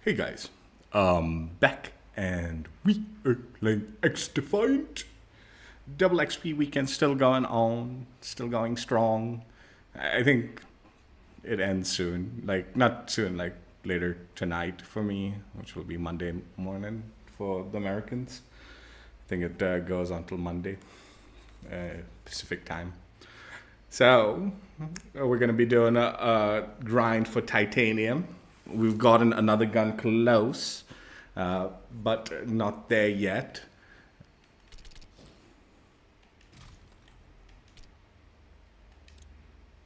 Hey guys, back and we are playing XDefiant. Double XP weekend still going on, still going strong. I think it ends soon, like not soon, like later tonight for me, which will be Monday morning for the Americans. I think it goes until Monday, Pacific time. So we're gonna be doing a grind for titanium. We've gotten another gun close, but not there yet.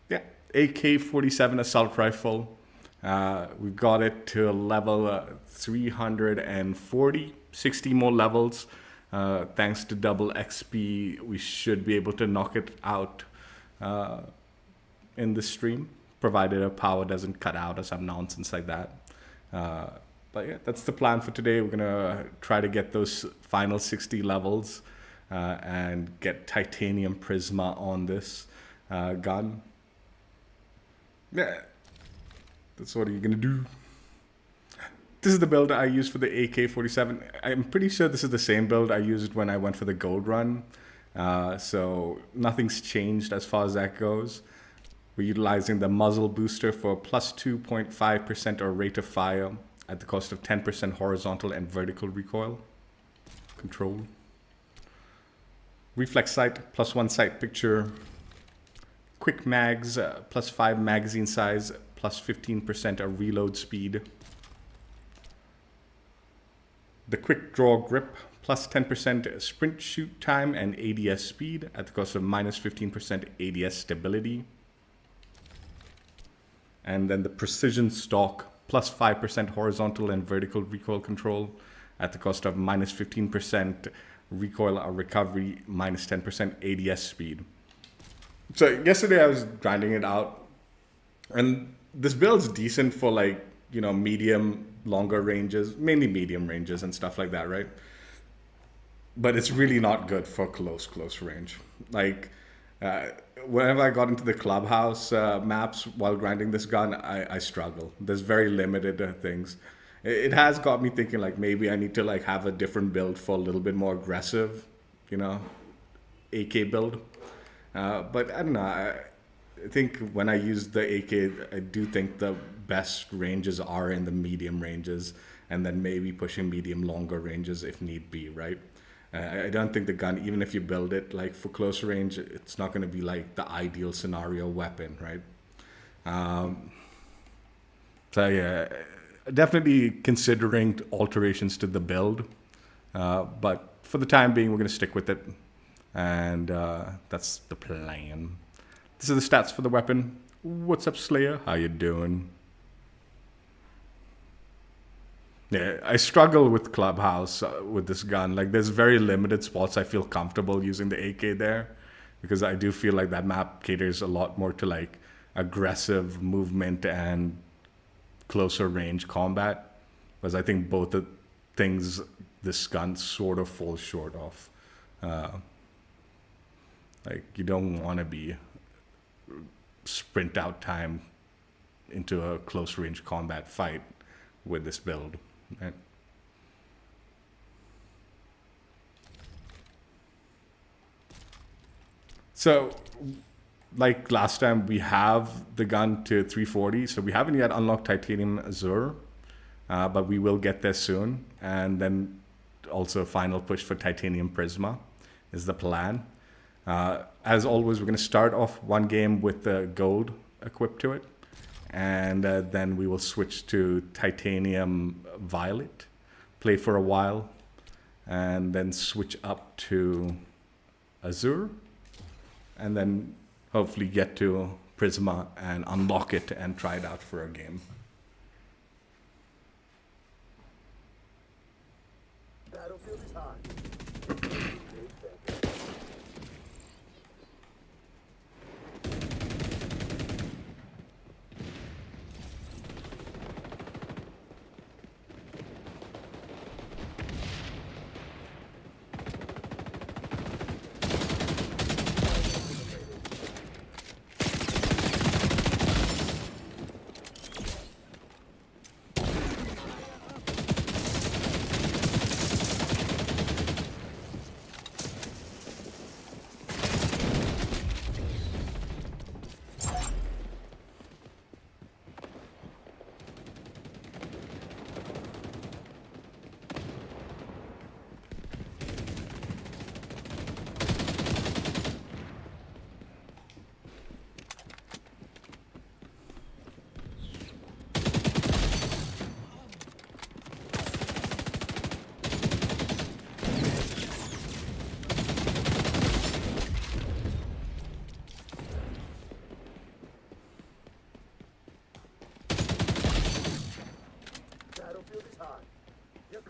Yeah, AK-47 assault rifle. We've got it to a level 340, 60 more levels. Thanks to double XP, we should be able to knock it out in the stream, provided our power doesn't cut out or some nonsense like that. But yeah, that's the plan for today. We're gonna try to get those final 60 levels and get Titanium Prisma on this gun. Yeah, that's what you're gonna do. This is the build I used for the AK-47. I'm pretty sure this is the same build I used when I went for the gold run. So nothing's changed as far as that goes. We're utilizing the muzzle booster for plus 2.5% or rate of fire at the cost of 10% horizontal and vertical recoil control. Reflex sight, plus 1 sight picture. Quick mags, plus 5 magazine size, plus 15% of reload speed. The quick draw grip, plus 10% sprint shoot time and ADS speed at the cost of minus 15% ADS stability. And then the precision stock, plus 5% horizontal and vertical recoil control at the cost of minus 15% recoil or recovery, minus 10% ADS speed. So yesterday I was grinding it out, and this build's decent for like, you know, medium, longer ranges, mainly medium ranges and stuff like that, right? But it's really not good for close range. Like, whenever I got into the clubhouse maps while grinding this gun, I struggle. There's very limited things. It has got me thinking like maybe I need to like have a different build for a little bit more aggressive, you know, AK build. But I don't know. I think when I use the AK, I do think the best ranges are in the medium ranges, and then maybe pushing medium longer ranges if need be, right? I don't think the gun, even if you build it like for close range, it's not going to be like the ideal scenario weapon, right? So yeah, definitely considering alterations to the build, but for the time being, we're going to stick with it, and that's the plan. This is the stats for the weapon. What's up, Slayer? How you doing? Yeah, I struggle with Clubhouse with this gun. Like, there's very limited spots I feel comfortable using the AK there, because I do feel like that map caters a lot more to like aggressive movement and closer range combat, because I think both the things this gun sort of falls short of. Like, you don't want to be sprint out time into a close range combat fight with this build. Right. So, like last time, we have the gun to 340. So we haven't yet unlocked Titanium Azure, but we will get there soon. And then also a final push for Titanium Prisma is the plan. As always, we're going to start off one game with the gold equipped to it. And then we will switch to Titanium Violet, play for a while, and then switch up to Azure, and then hopefully get to Prisma and unlock it and try it out for a game. Battlefield is hot.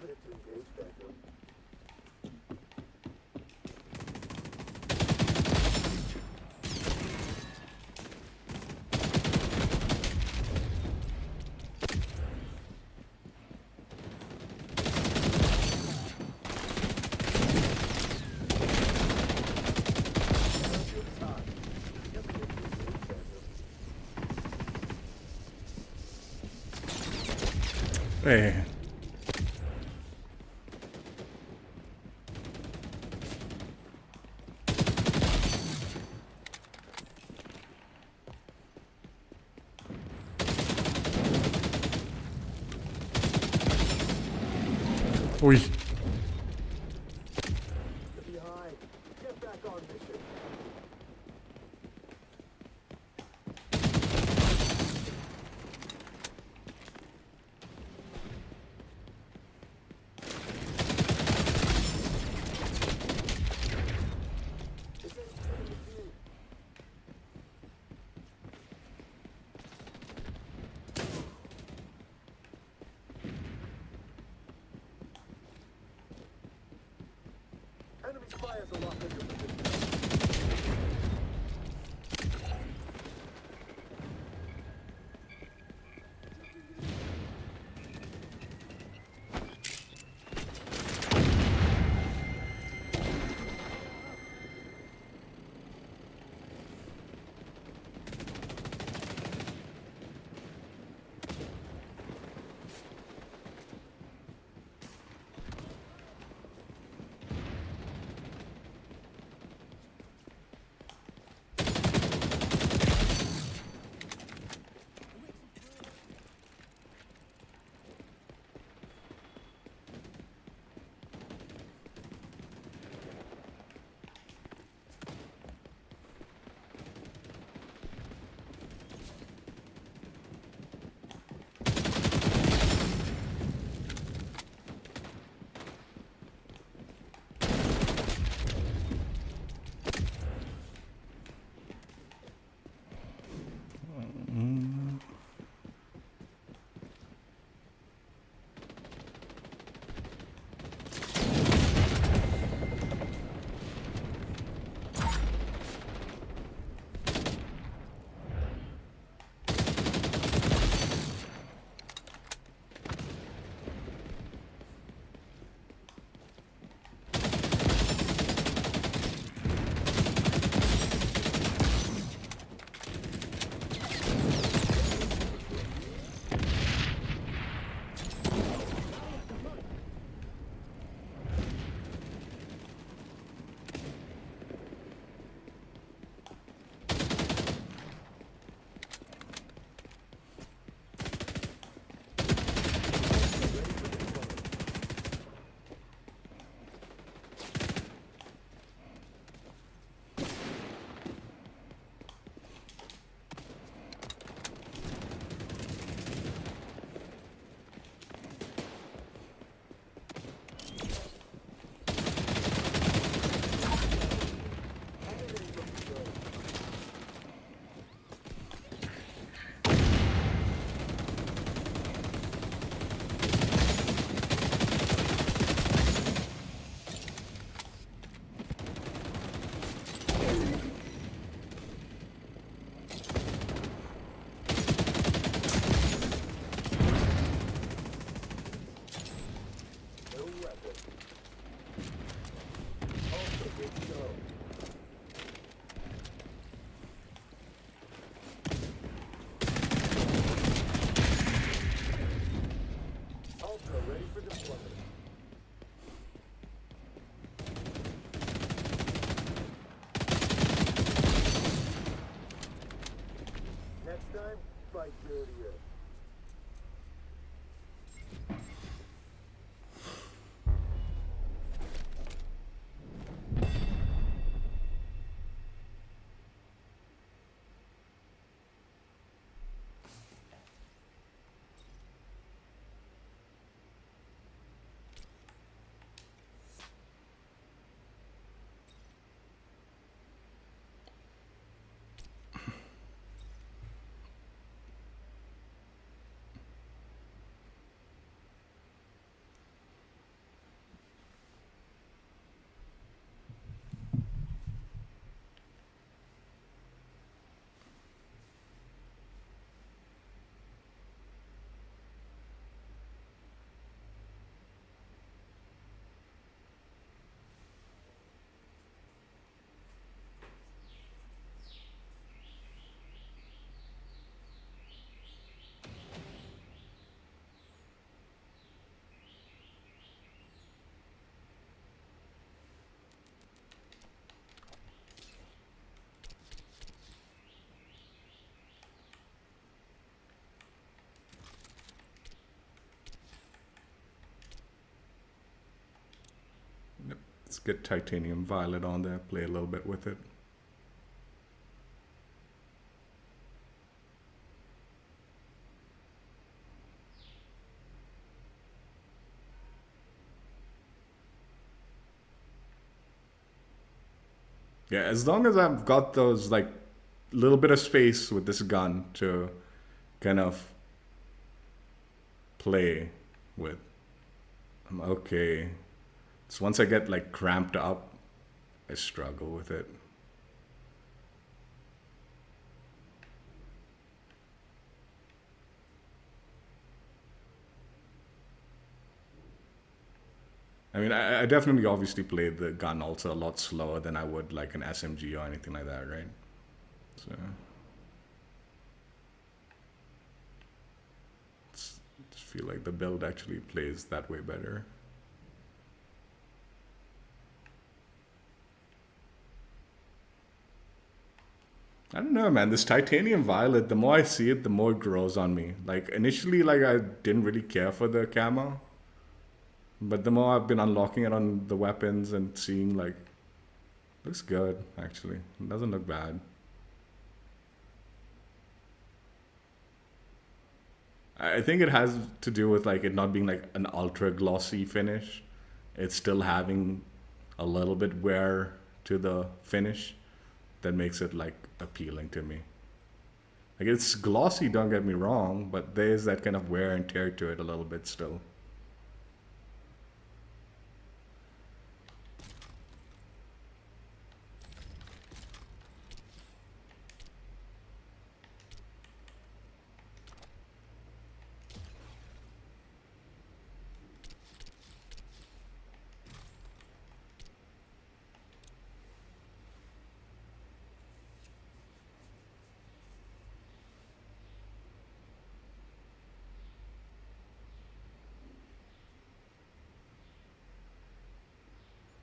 Clear to engage, Beckham. Battlefield is hot. Get clear to engage, Beckham. Hey. Ui. Get behind. Get back on mission. Is there enemy view? Enemy fires are locked into position. fight dirtier. Let's get Titanium Violet on there, play a little bit with it. Yeah, as long as I've got those like little bit of space with this gun to kind of play with, I'm okay. So once I get like cramped up, I struggle with it. I mean, I definitely obviously played the gun also a lot slower than I would like an SMG or anything like that, right? So I just feel like the build actually plays that way better. I don't know, man. This Titanium Violet, the more I see it, the more it grows on me. Like initially, like I didn't really care for the camo. But the more I've been unlocking it on the weapons and seeing, like, looks good, actually. It doesn't look bad. I think it has to do with, like, it not being, like, an ultra glossy finish. It's still having a little bit wear to the finish that makes it, like, appealing to me. Like, it's glossy, don't get me wrong, but there's that kind of wear and tear to it a little bit still.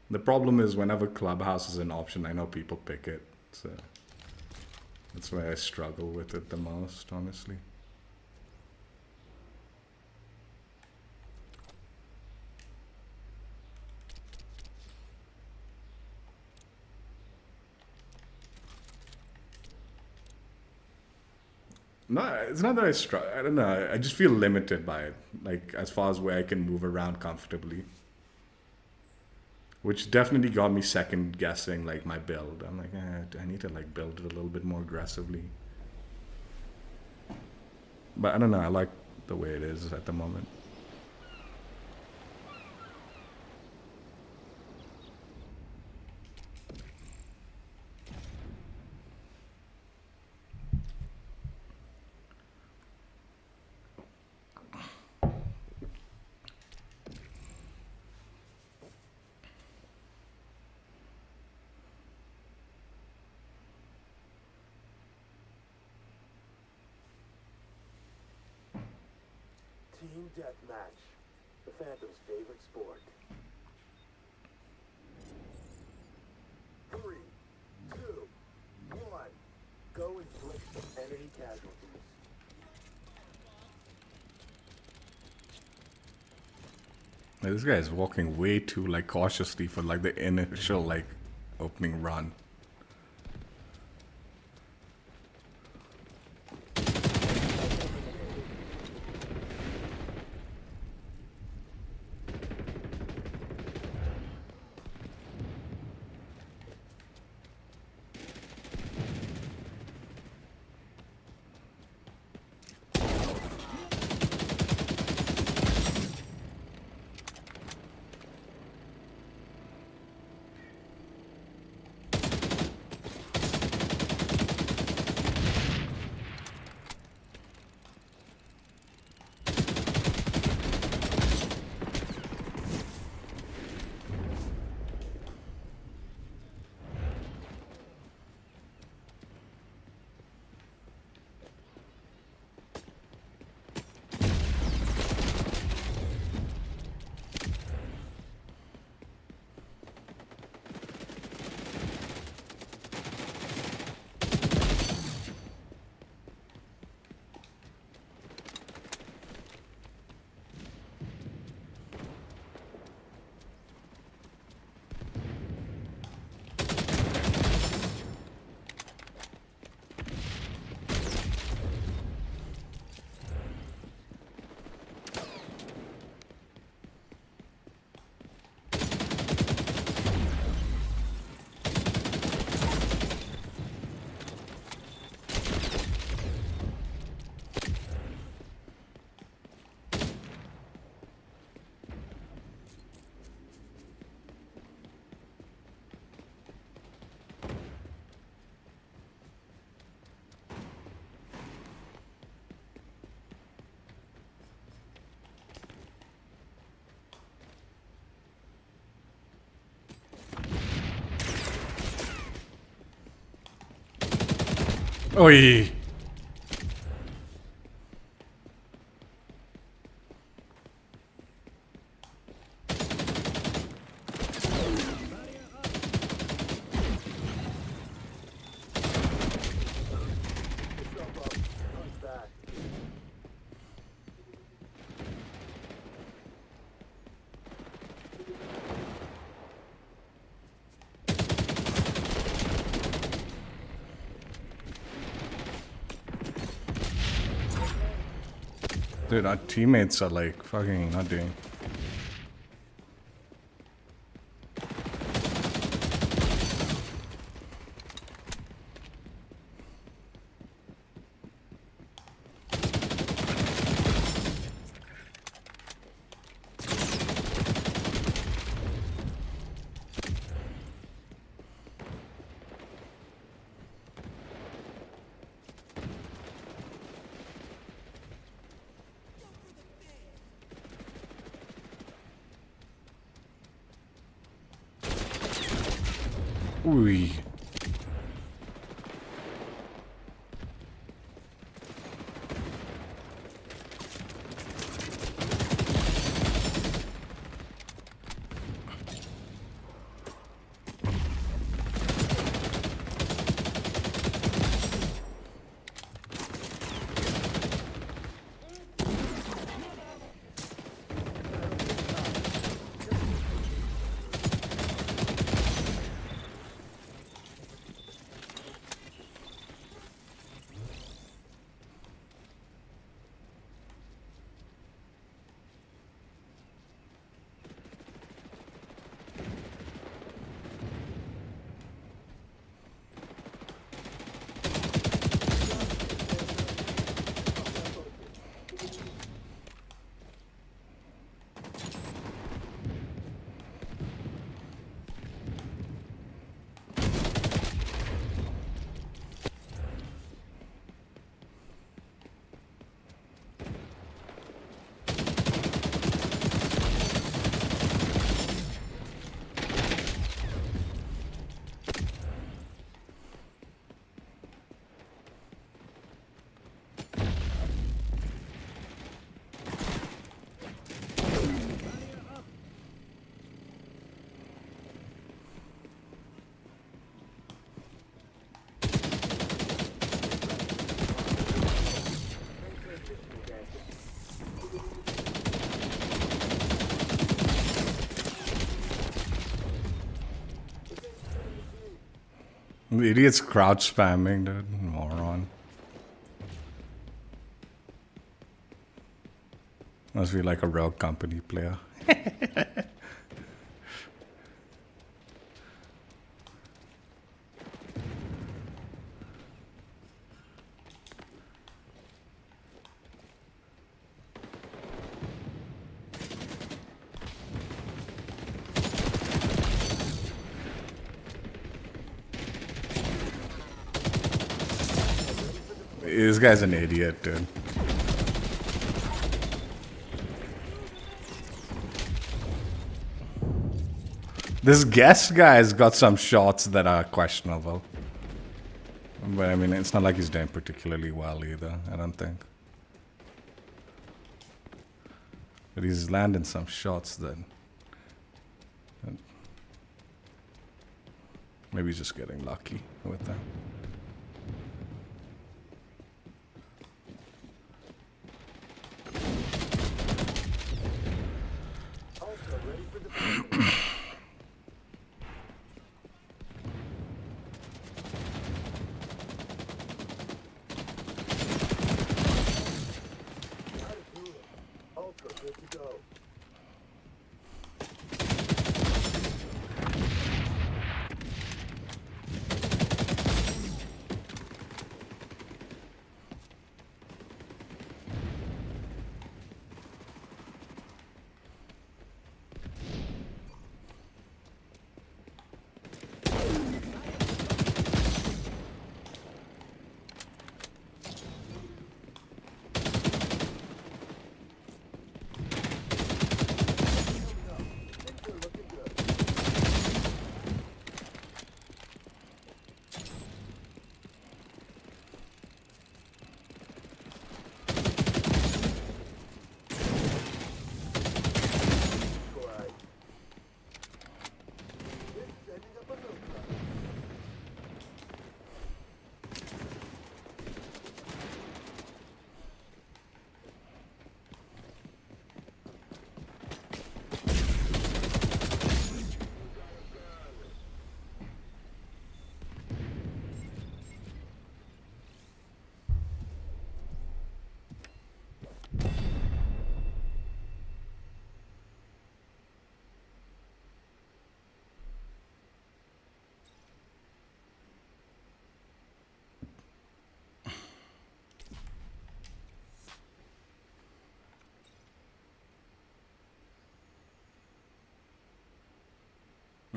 The problem is whenever Clubhouse is an option, I know people pick it. So that's why I struggle with it the most, honestly. No, it's not that I struggle. I don't know. I just feel limited by it, like as far as where I can move around comfortably. Which definitely got me second guessing like my build. I'm like, I need to like build it a little bit more aggressively. But I don't know, I like the way it is at the moment. Team deathmatch, the Phantom's favorite sport. 3, 2, 1. Go inflict enemy casualties. Like, this guy is walking way too like cautiously for like the initial like opening run. Oi. Yourself up. Punch back. Dude, our teammates are like fucking not doing. Ooh. The idiot's crouch spamming, dude. Moron. Must be like a rogue company player. This guy's an idiot, dude. This guest guy's got some shots that are questionable. But I mean, it's not like he's doing particularly well either, I don't think. But he's landing some shots that... Maybe he's just getting lucky with them.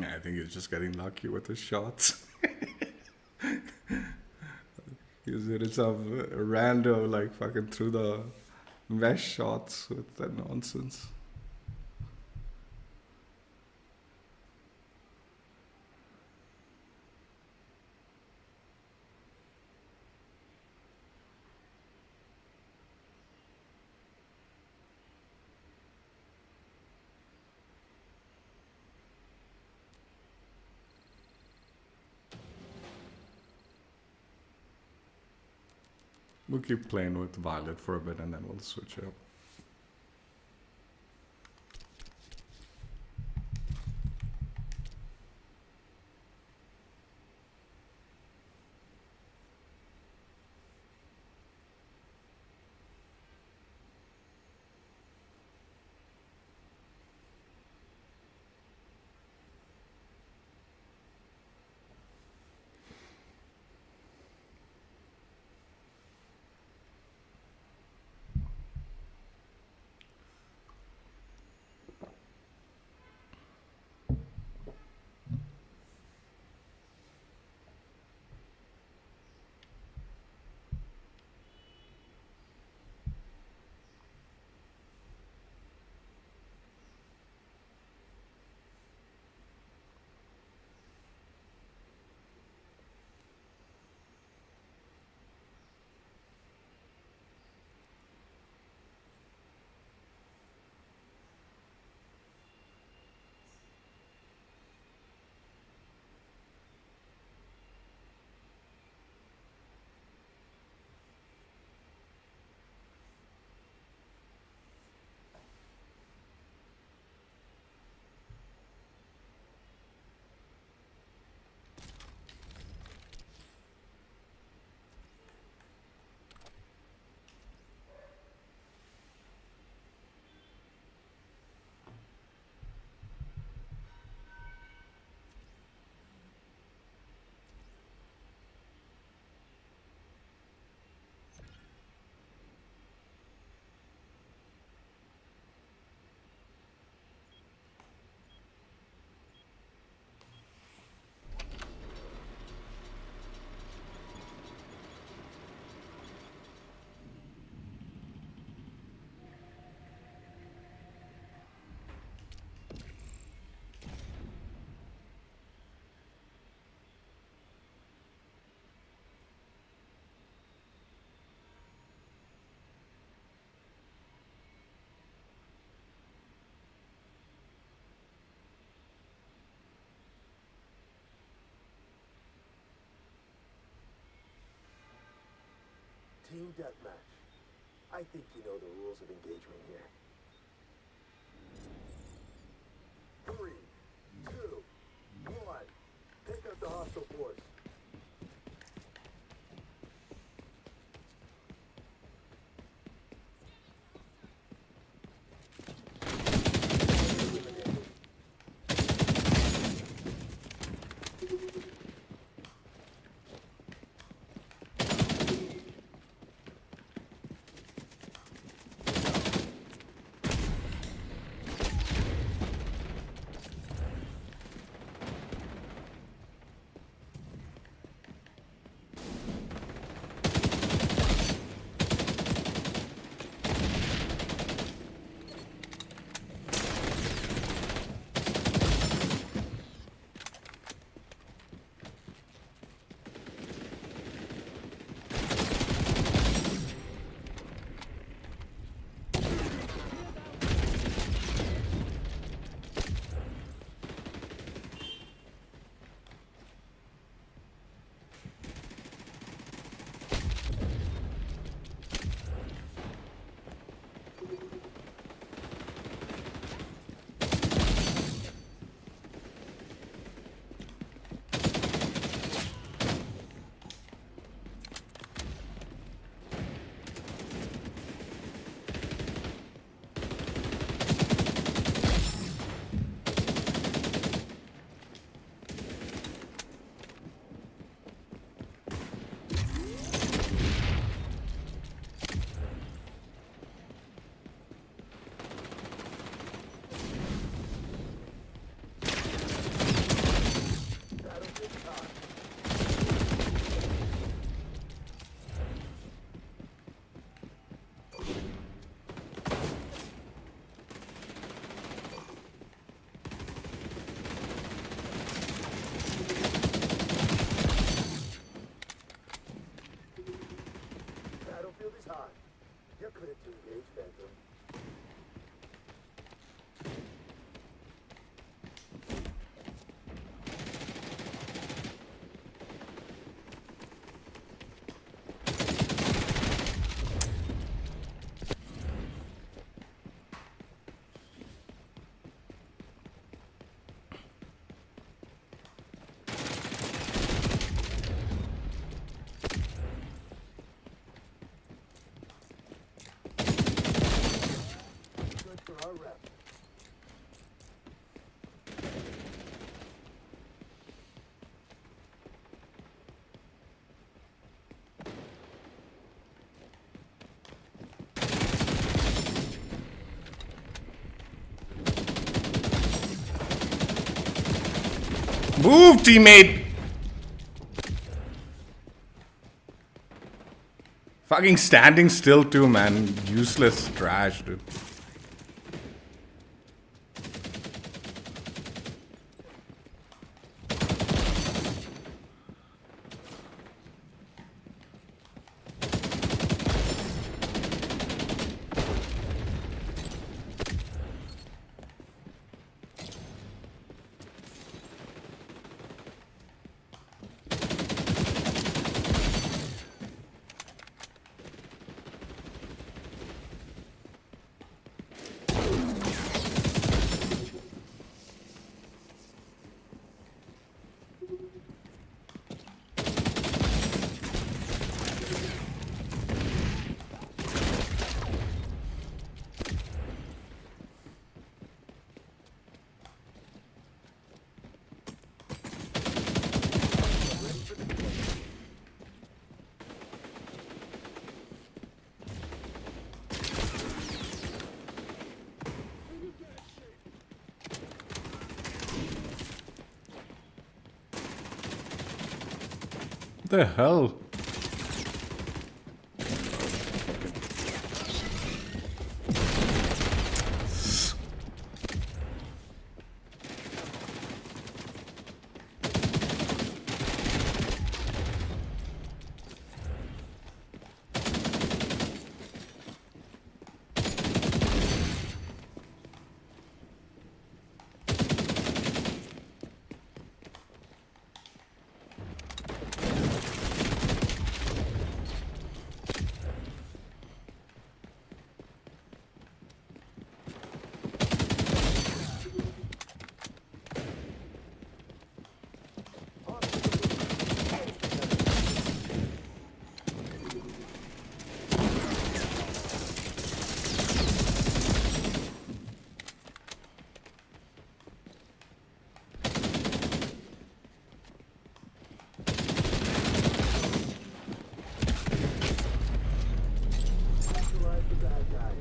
Yeah, I think he's just getting lucky with his shots. He's hitting some random, like fucking through the mesh shots with that nonsense. We'll keep playing with Violet for a bit and then we'll switch it up. Team deathmatch. I think you know the rules of engagement here. 3, 2, 1. Pick up the hostile force. Clear to engage, Phantom. Good for our rep. Move, teammate! Fucking standing still too, man. Useless trash, dude. What the hell? Neutralize the bad guys.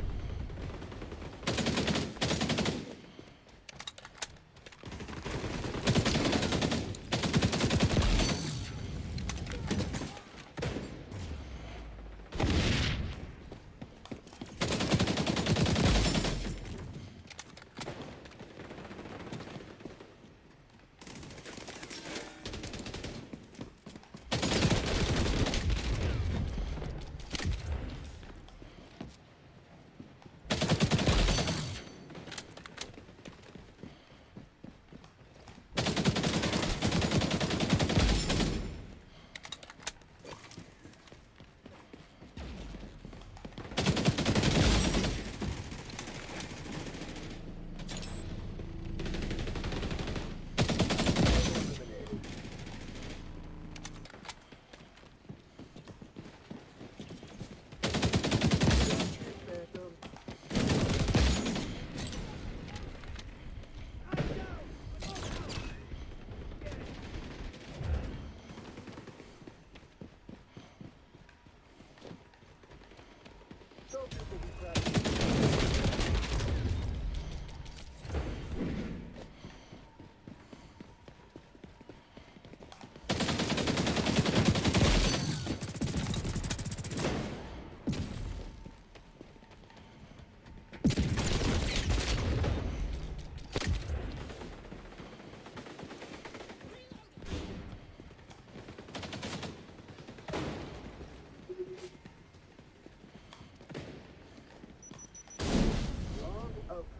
Welcome.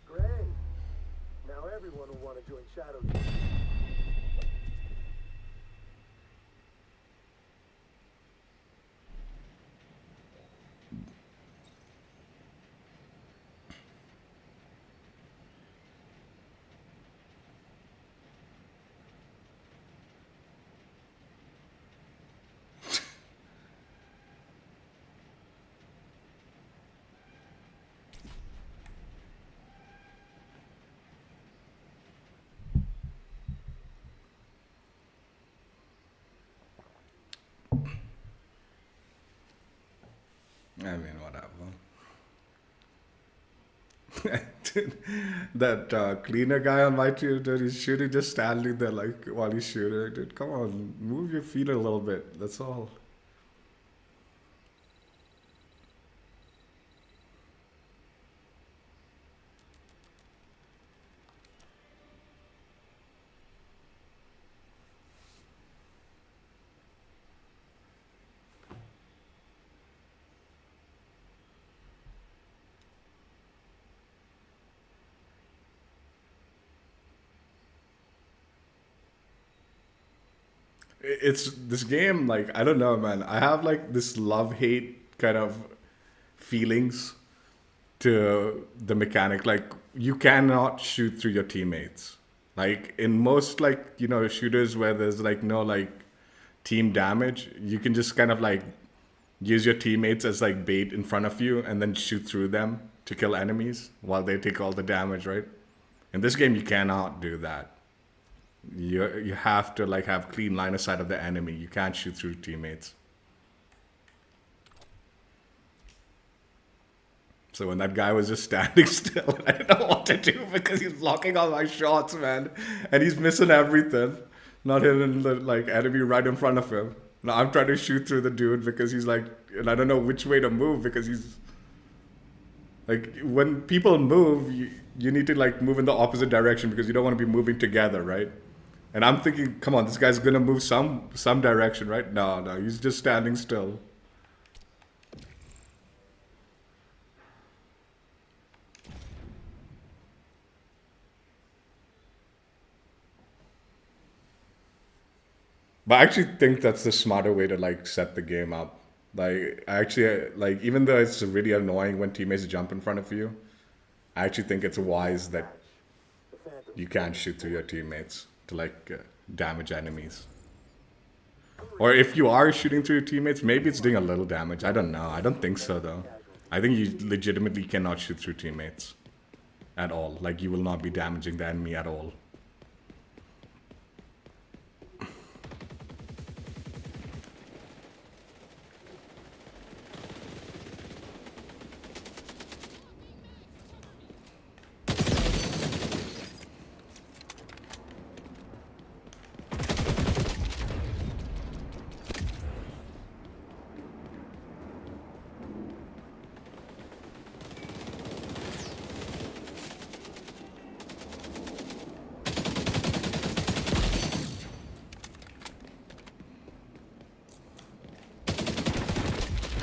Great. Now everyone will want to join Shadow Team. I mean, whatever. Dude, that cleaner guy on my team, dude, he's shooting, just standing there like while he's shooting. Dude, come on, move your feet a little bit. That's all. It's this game, like, I don't know, man. I have like this love-hate kind of feelings to the mechanic. Like, you cannot shoot through your teammates. Like in most, like, you know, shooters where there's like no like team damage, you can just kind of like use your teammates as like bait in front of you and then shoot through them to kill enemies while they take all the damage, right? In this game, you cannot do that. You have to like have clean line of sight of the enemy. You can't shoot through teammates. So when that guy was just standing still, I didn't know what to do because he's blocking all my shots, man, and he's missing everything, not hitting the like enemy right in front of him. Now I'm trying to shoot through the dude because he's like, and I don't know which way to move because he's like, when people move, you need to like move in the opposite direction because you don't want to be moving together, right? And I'm thinking, come on, this guy's gonna move some direction, right? No, he's just standing still. But I actually think that's the smarter way to like set the game up. Like, I actually like, even though it's really annoying when teammates jump in front of you, I actually think it's wise that The Phantom. you can't shoot through your teammates to like damage enemies. Or if you are shooting through your teammates, maybe it's doing a little damage. I don't know. I don't think so though. I think you legitimately cannot shoot through teammates at all. Like, you will not be damaging the enemy at all.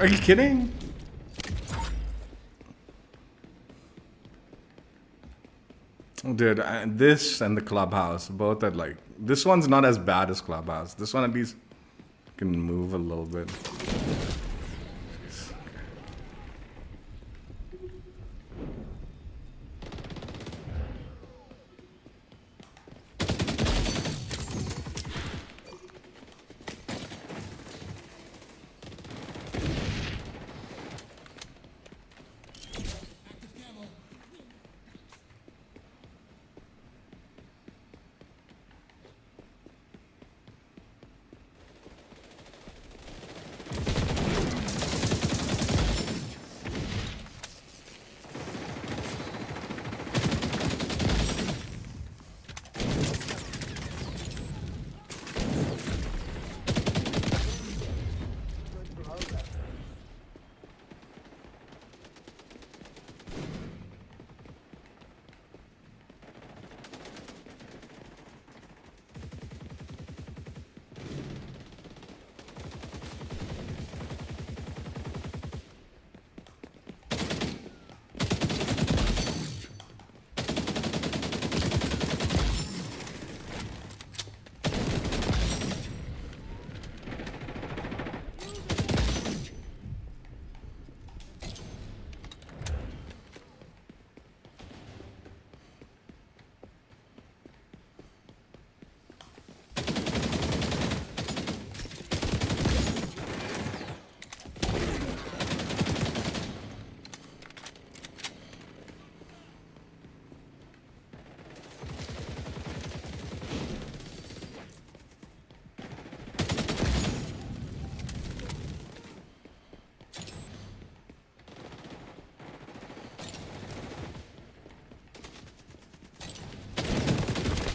Are you kidding? Dude, this and the clubhouse, both are like, this one's not as bad as clubhouse. This one at least can move a little bit.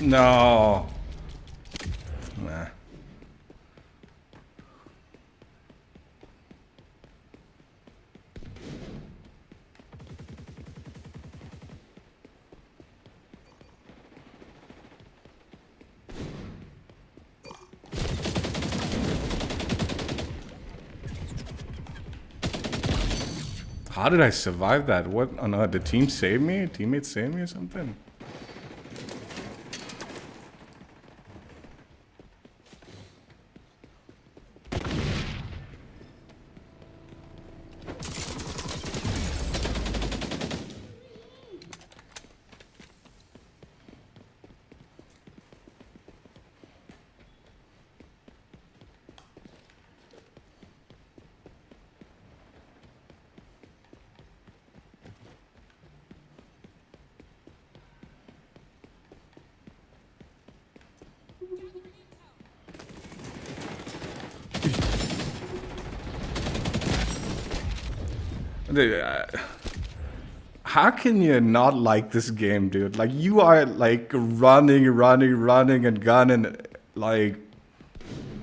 No. Nah. How did I survive that? What? Oh no, the team saved me? Teammates saved me or something? How can you not like this game, dude? Like, you are like running and gunning, like,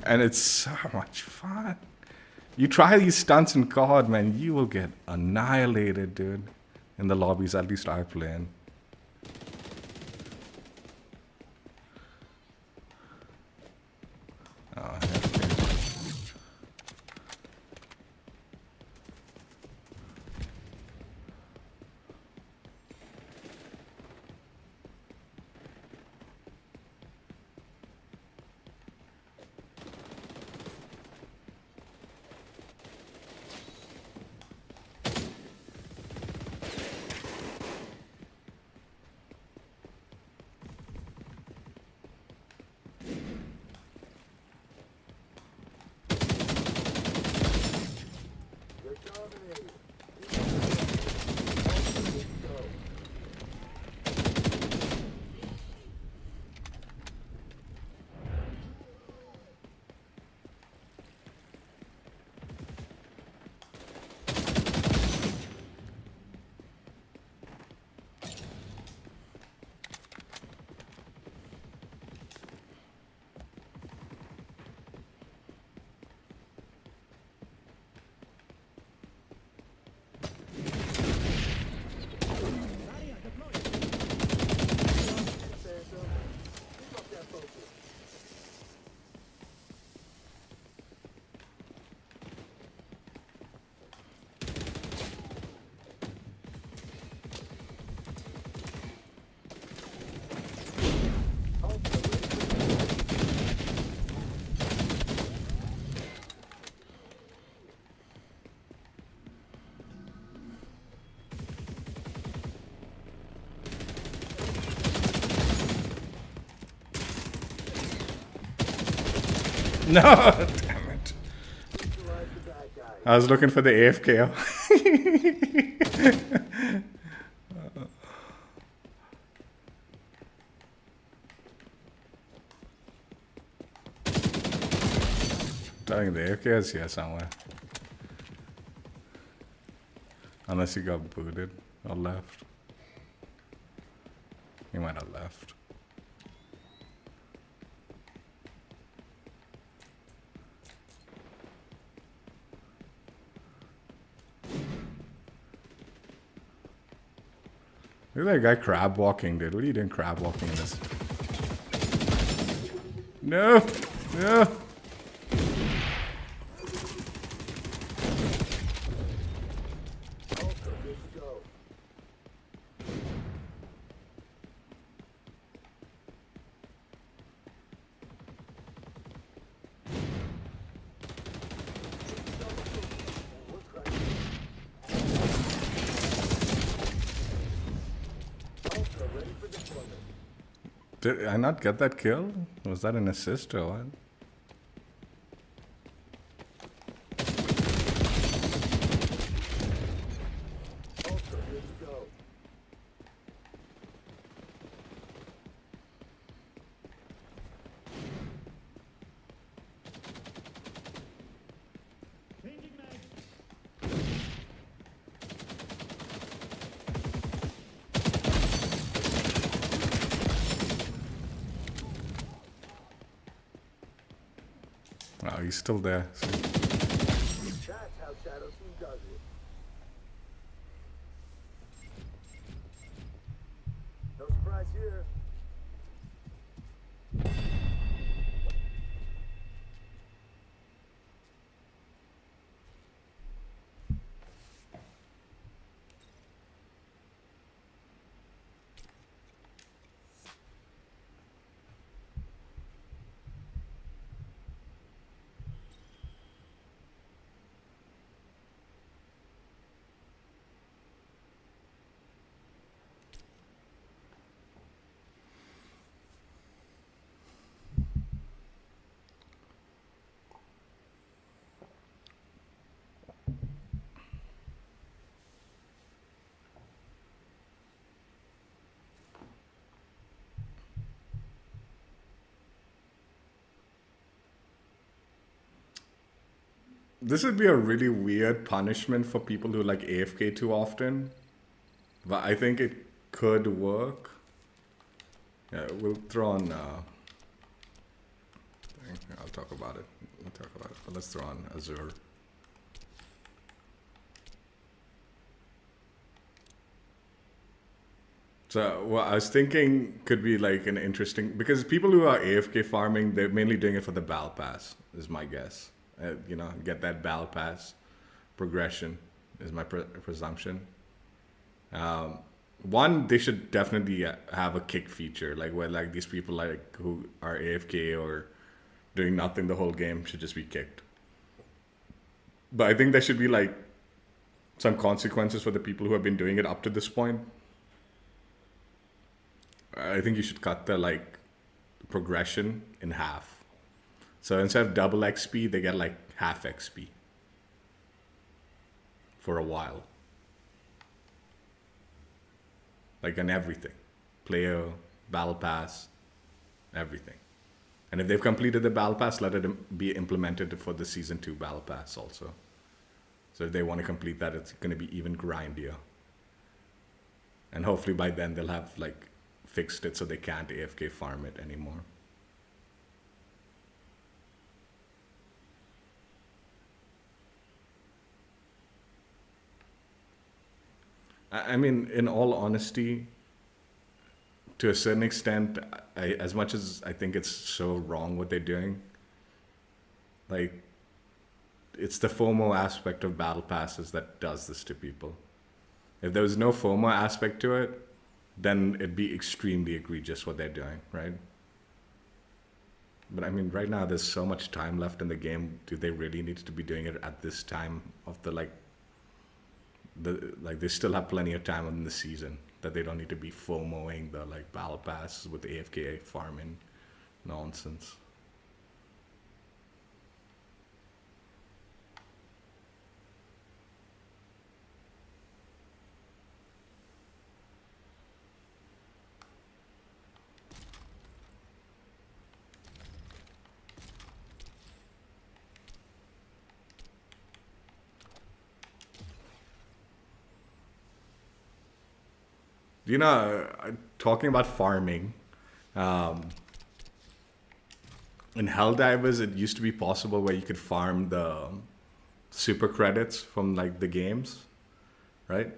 and it's so much fun. You try these stunts in COD, man, you will get annihilated, dude. In the lobbies, at least I play in. Oh, You're dominating. no, damn it. I was looking for the AFK. I think the AFK is here somewhere. Unless he got booted or left. He might have left. Look at that guy crab walking, dude. What are you doing crab walking in this? No! No! Did I not get that kill? Was that an assist or what? he's still there. So. That's how Shadow Team does it. No surprise here. This would be a really weird punishment for people who like AFK too often, but I think it could work. Yeah, we'll throw on. I'll talk about it. We'll talk about it. But let's throw on Azure. So what I was thinking could be like an interesting, because people who are AFK farming, they're mainly doing it for the battle pass, is my guess. You know, get that battle pass progression is my presumption. One, they should definitely have a kick feature, like where like these people like who are AFK or doing nothing the whole game should just be kicked. But I think there should be like some consequences for the people who have been doing it up to this point. I think you should cut the like progression in half. So instead of double XP, they get like half XP for a while. Like on everything. Player, battle pass, everything. And if they've completed the battle pass, let it be implemented for the season 2 battle pass also. So if they want to complete that, it's going to be even grindier. And hopefully by then they'll have like fixed it so they can't AFK farm it anymore. I mean, in all honesty, to a certain extent, as much as I think it's so wrong what they're doing, like, it's the FOMO aspect of battle passes that does this to people. If there was no FOMO aspect to it, then it'd be extremely egregious what they're doing, right? But I mean, right now there's so much time left in the game. Do they really need to be doing it at this time of the like they still have plenty of time in the season that they don't need to be FOMOing the like battle pass with AFK farming nonsense. You know, talking about farming, in Helldivers, it used to be possible where you could farm the super credits from like the games, right?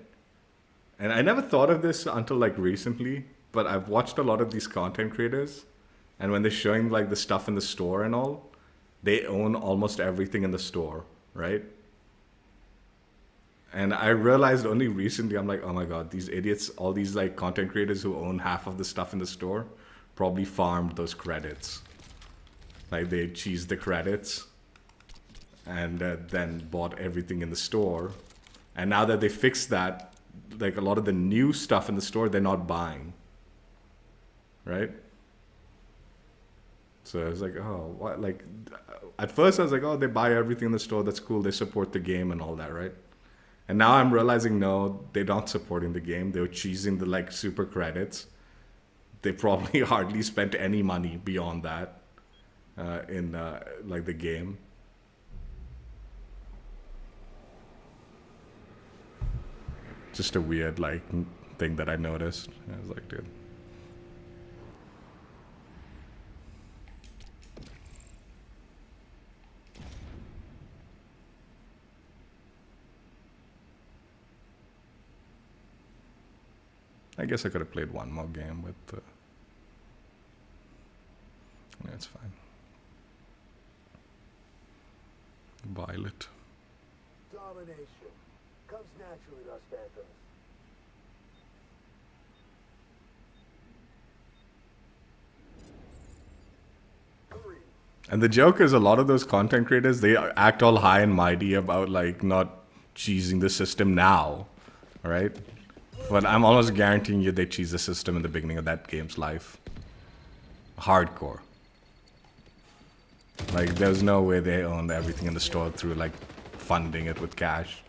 And I never thought of this until like recently, but I've watched a lot of these content creators, and when they're showing like the stuff in the store and all, they own almost everything in the store, right? And I realized only recently, I'm like, oh my God, these idiots, all these like content creators who own half of the stuff in the store probably farmed those credits. Like they cheesed the credits and then bought everything in the store. And now that they fixed that, like a lot of the new stuff in the store, they're not buying. Right? So I was like, oh, what? Like, at first I was like, oh, they buy everything in the store. That's cool. They support the game and all that, right? And now I'm realizing, no, they're not supporting the game. They were cheesing the like super credits. They probably hardly spent any money beyond that in like the game. Just a weird like thing that I noticed. I was like, dude. I guess I could have played one more game with. Yeah, it's fine. Violet. Domination comes naturally to us phantoms. And the joke is a lot of those content creators, they act all high and mighty about like not cheesing the system now, right? But I'm almost guaranteeing you they cheese the system in the beginning of that game's life. Hardcore. Like there's no way they owned everything in the store through like funding it with cash.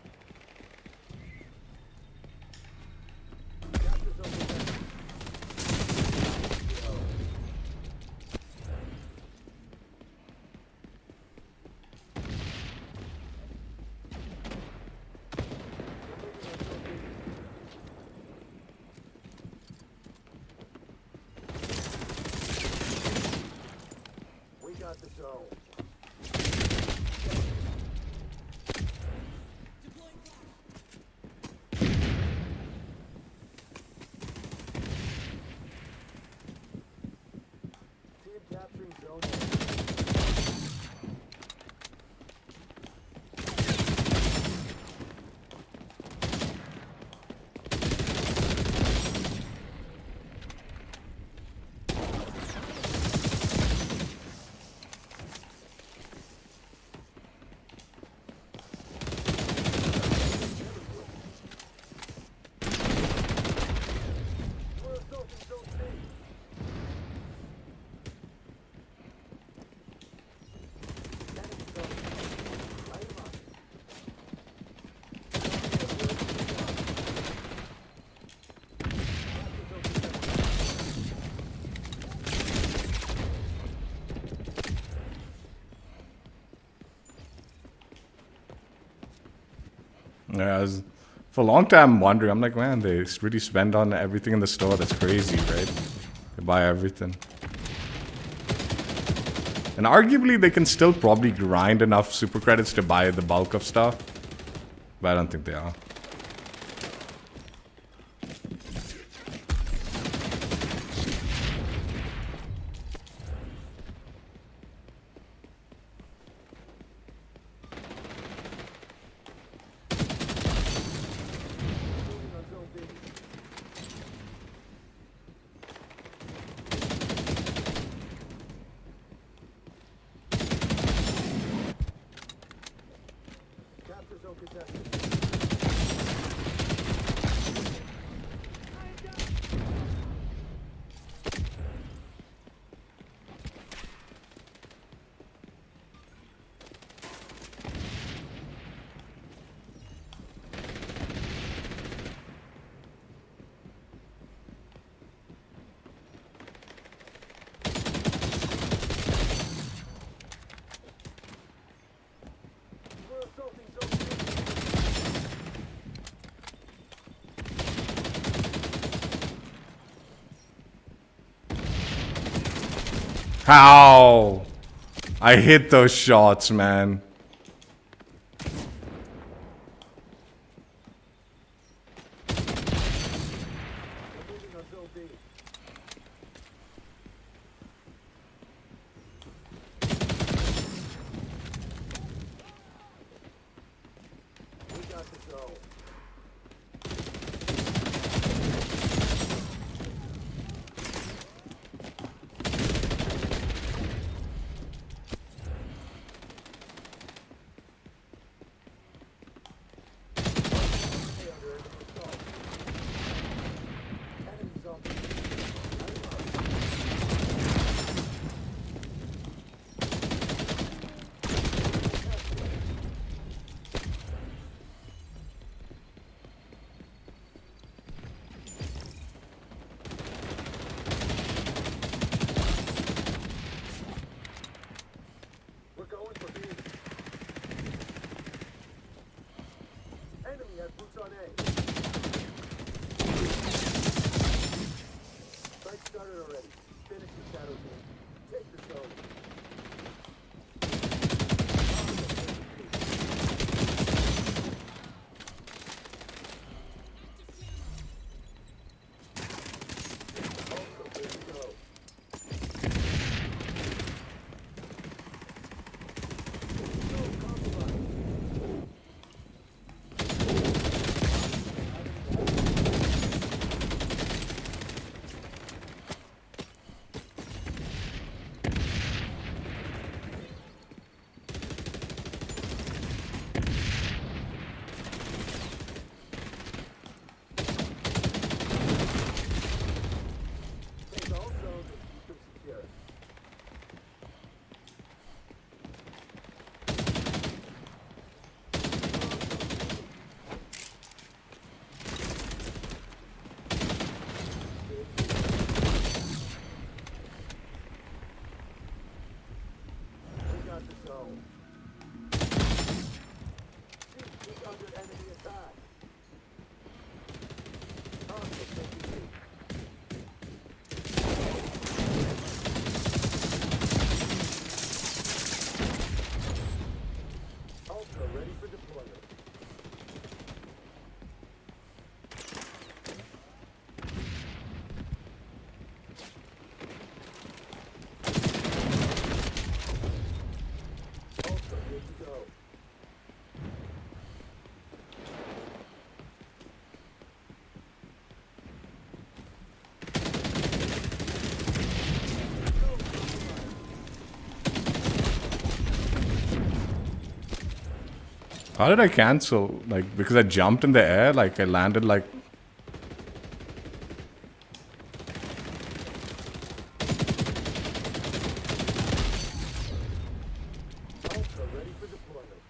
Yeah, I was, for a long time wondering, I'm like, man, they really spend on everything in the store. That's crazy, right? They buy everything. And arguably, they can still probably grind enough super credits to buy the bulk of stuff. But I don't think they are. How? I hit those shots, man. for deployment. Ultra, good to go. How did I cancel? Like, because I jumped in the air, like I landed like... Ultra, ready for deployment.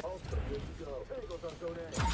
Ultra, good to go. Tangles on zone A.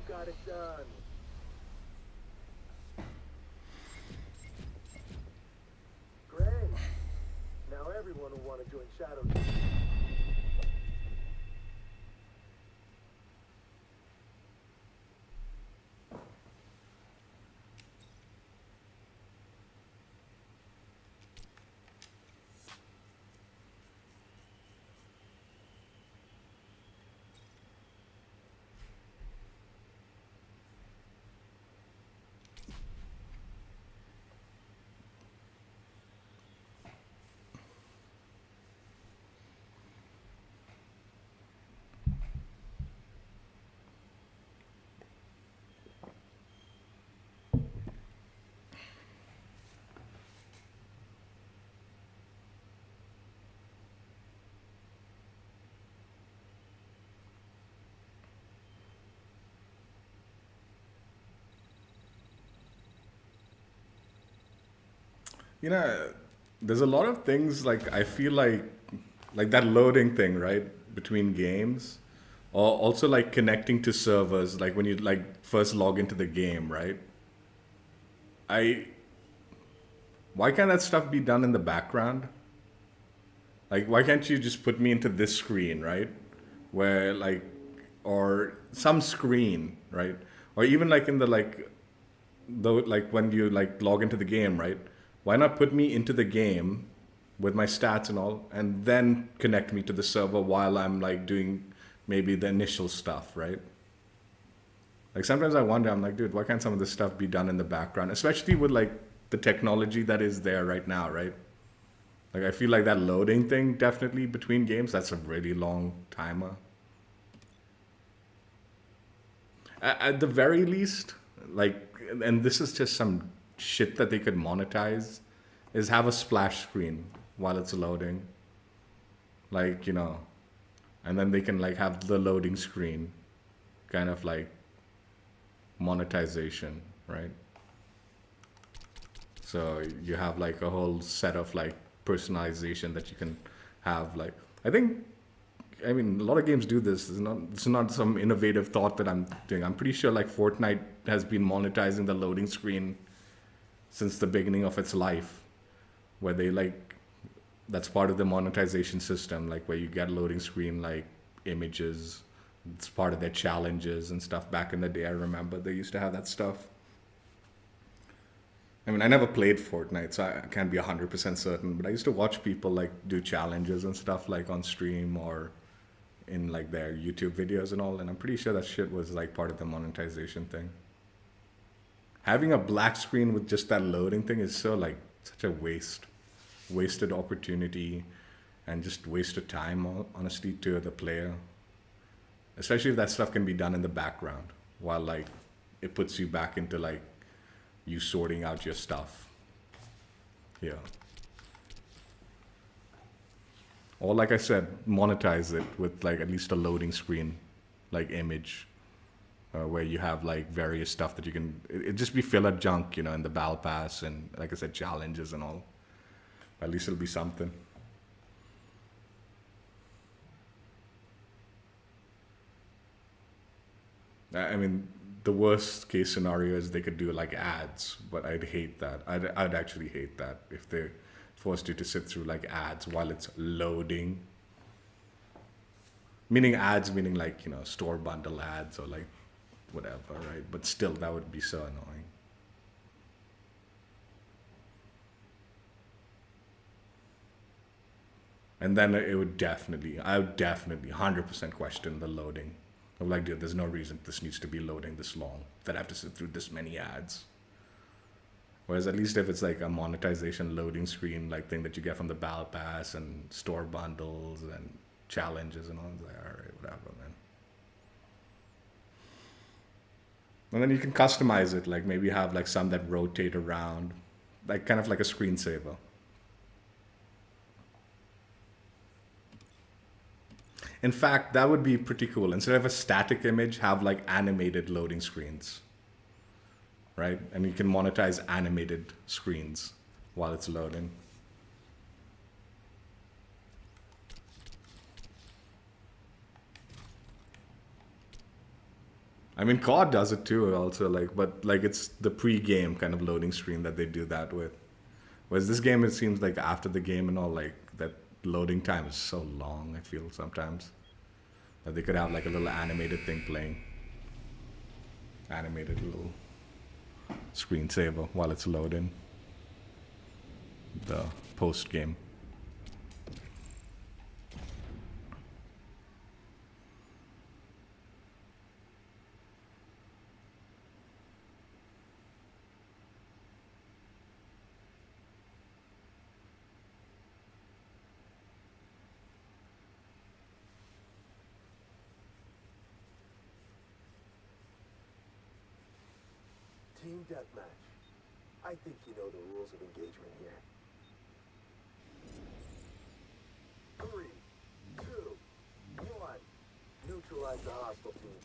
Got it done. Great. Now everyone will want to join Shadow Team. You know, there's a lot of things like I feel like that loading thing, right? Between games. Or also like connecting to servers, like when you like first log into the game, right? I Why can't that stuff be done in the background? Like, why can't you just put me into this screen, right? Where like, or some screen, right? Or even like in the like, though, like when you like log into the game, right? Why not put me into the game with my stats and all, and then connect me to the server while I'm like doing maybe the initial stuff, right? Like sometimes I wonder, I'm like, dude, why can't some of this stuff be done in the background, especially with like the technology that is there right now, right? Like I feel like that loading thing definitely between games, that's a really long timer. At the very least, like, and this is just some shit that they could monetize, is have a splash screen while it's loading. Like, you know, and then they can like have the loading screen kind of like monetization, right? So you have like a whole set of like personalization that you can have. Like, I mean, a lot of games do this. It's not some innovative thought that I'm doing. I'm pretty sure like Fortnite has been monetizing the loading screen since the beginning of its life, where they like, that's part of the monetization system, like where you get loading screen like images. It's part of their challenges and stuff. Back in the day, I remember they used to have that stuff. I mean, I never played Fortnite, so I can't be 100% certain, but I used to watch people like do challenges and stuff like on stream or in like their YouTube videos and all, and I'm pretty sure that shit was like part of the monetization thing. Having a black screen with just that loading thing is so like such a wasted opportunity and just wasted time, honestly, to the player. Especially if that stuff can be done in the background while like it puts you back into like you sorting out your stuff. Yeah. Or like I said, monetize it with like at least a loading screen, like image, where you have like various stuff that you can, it just be filler junk, in the battle pass and like I said, challenges and all. At least it'll be something. I mean, the worst case scenario is they could do like ads, but I'd hate that. I'd actually hate that if they forced you to sit through like ads while it's loading. Meaning ads, meaning like, store bundle ads or like whatever, right? But still, that would be so annoying. And then I would definitely 100% question the loading. I'm like, dude, there's no reason this needs to be loading this long, that I have to sit through this many ads. Whereas at least if it's like a monetization loading screen like thing that you get from the Battle Pass and store bundles and challenges and all, it's like, all right, whatever, man. And then you can customize it, like maybe have like some that rotate around, like kind of like a screensaver. In fact, that would be pretty cool. Instead of a static image, have like animated loading screens, right? And you can monetize animated screens while it's loading. I mean, COD does it too also, like, but like it's the pre-game kind of loading screen that they do that with. Whereas this game, it seems like after the game and all, like that loading time is so long, I feel sometimes. That they could have like a little animated thing playing. Animated little screensaver while it's loading. The post game. Team deathmatch. I think you know the rules of engagement here. 3, 2, 1. Neutralize the hostile team.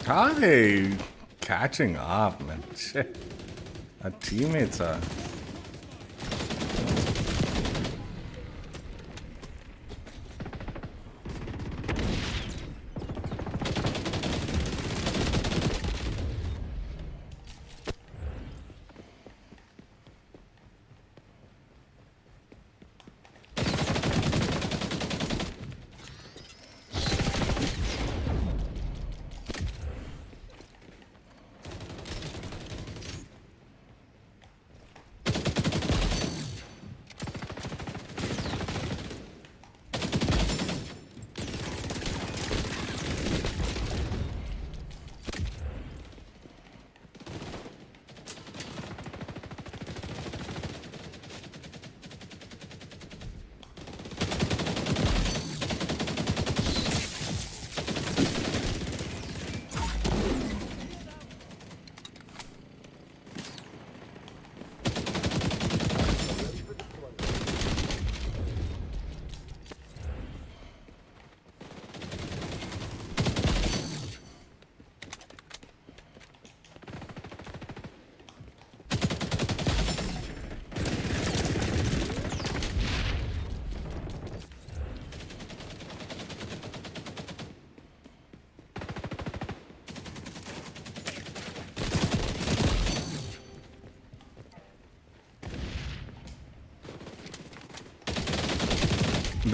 How are they catching up, man? Shit. Our teammates are.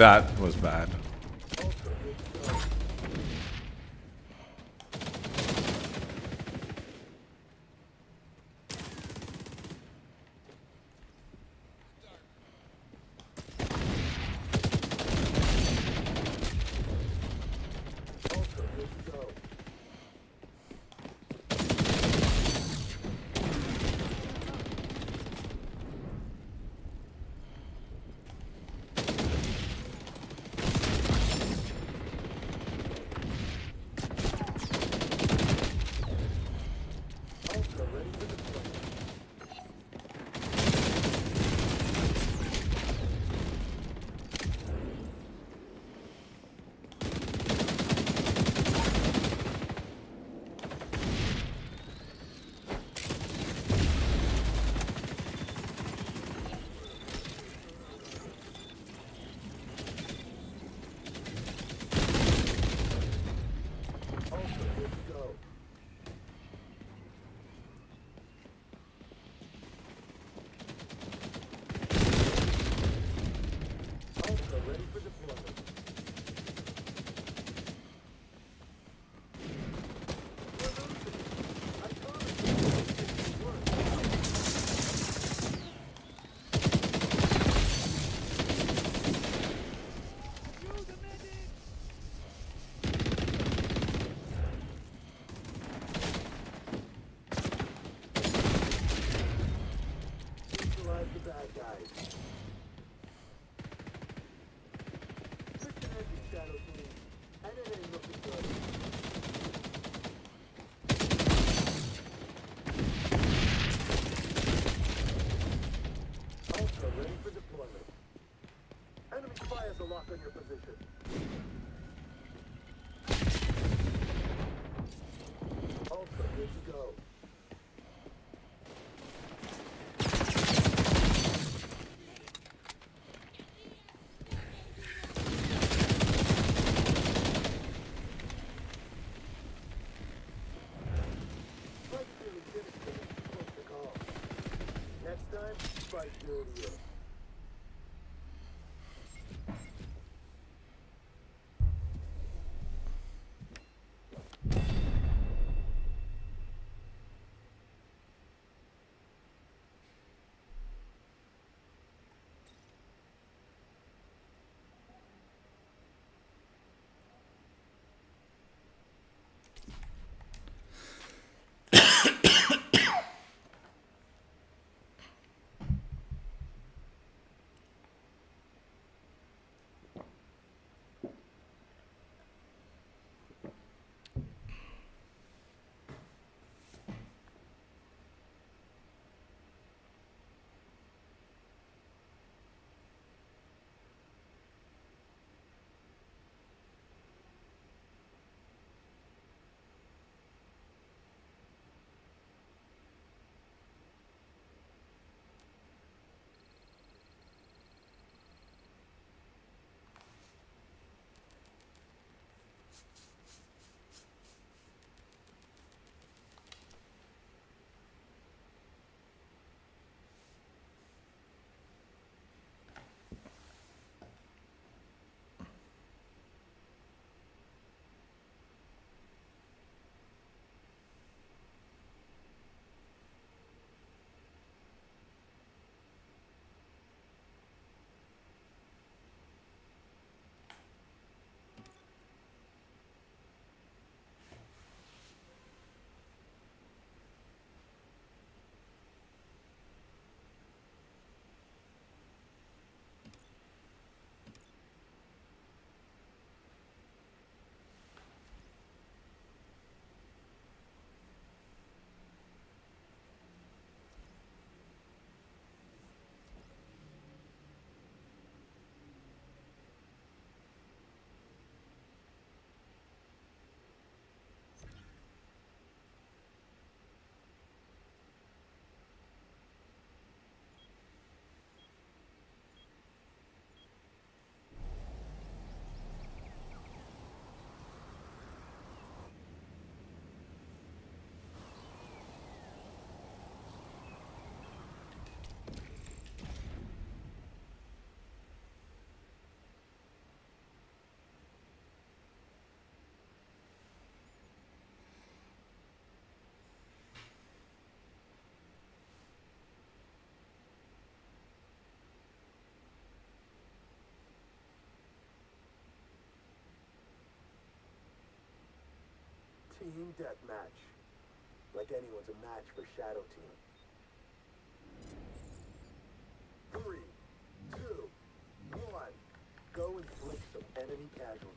That was bad. Team deathmatch. Like anyone's a match for Shadow Team. 3, 2, 1. Go inflict some enemy casualties.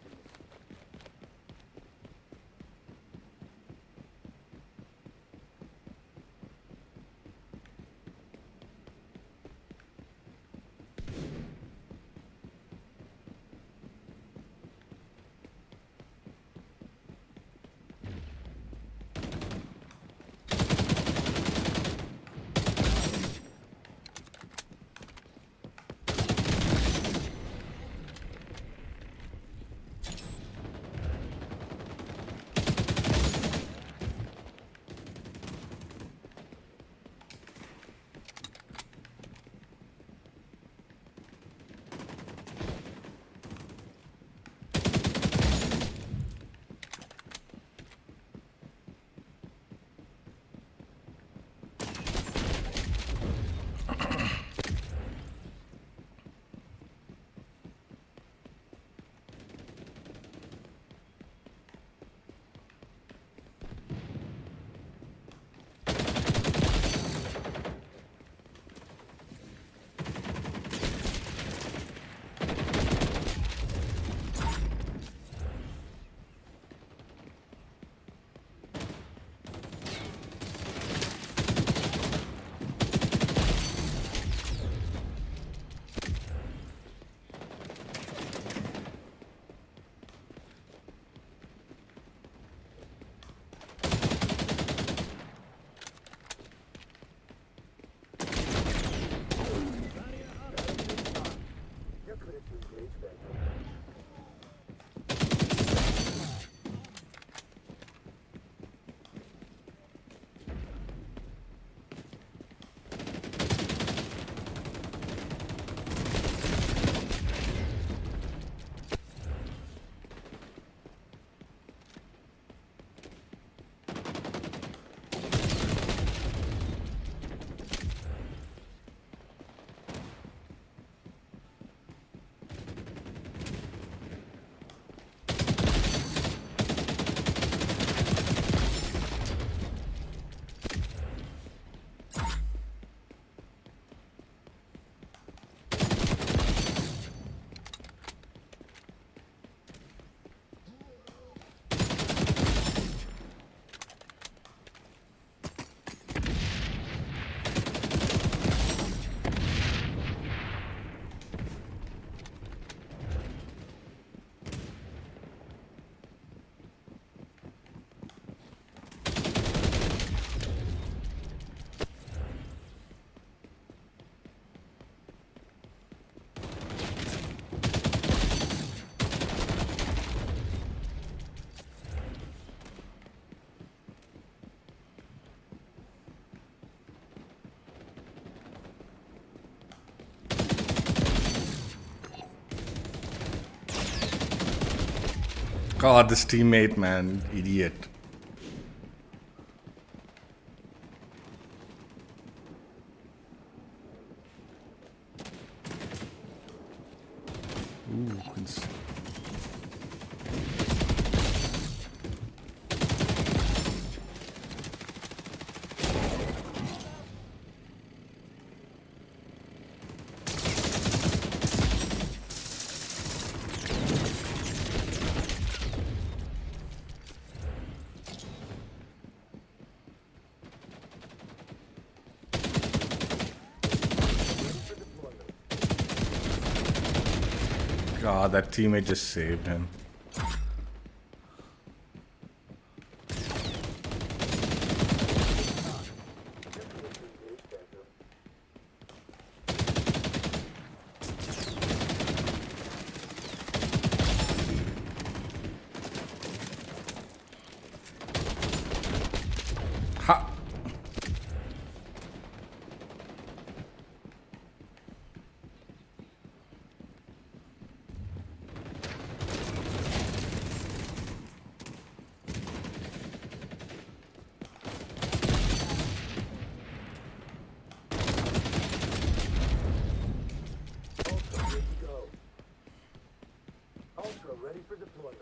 God, this teammate, man, idiot. Ooh, God, that teammate just saved him. Ha! Ready for deployment.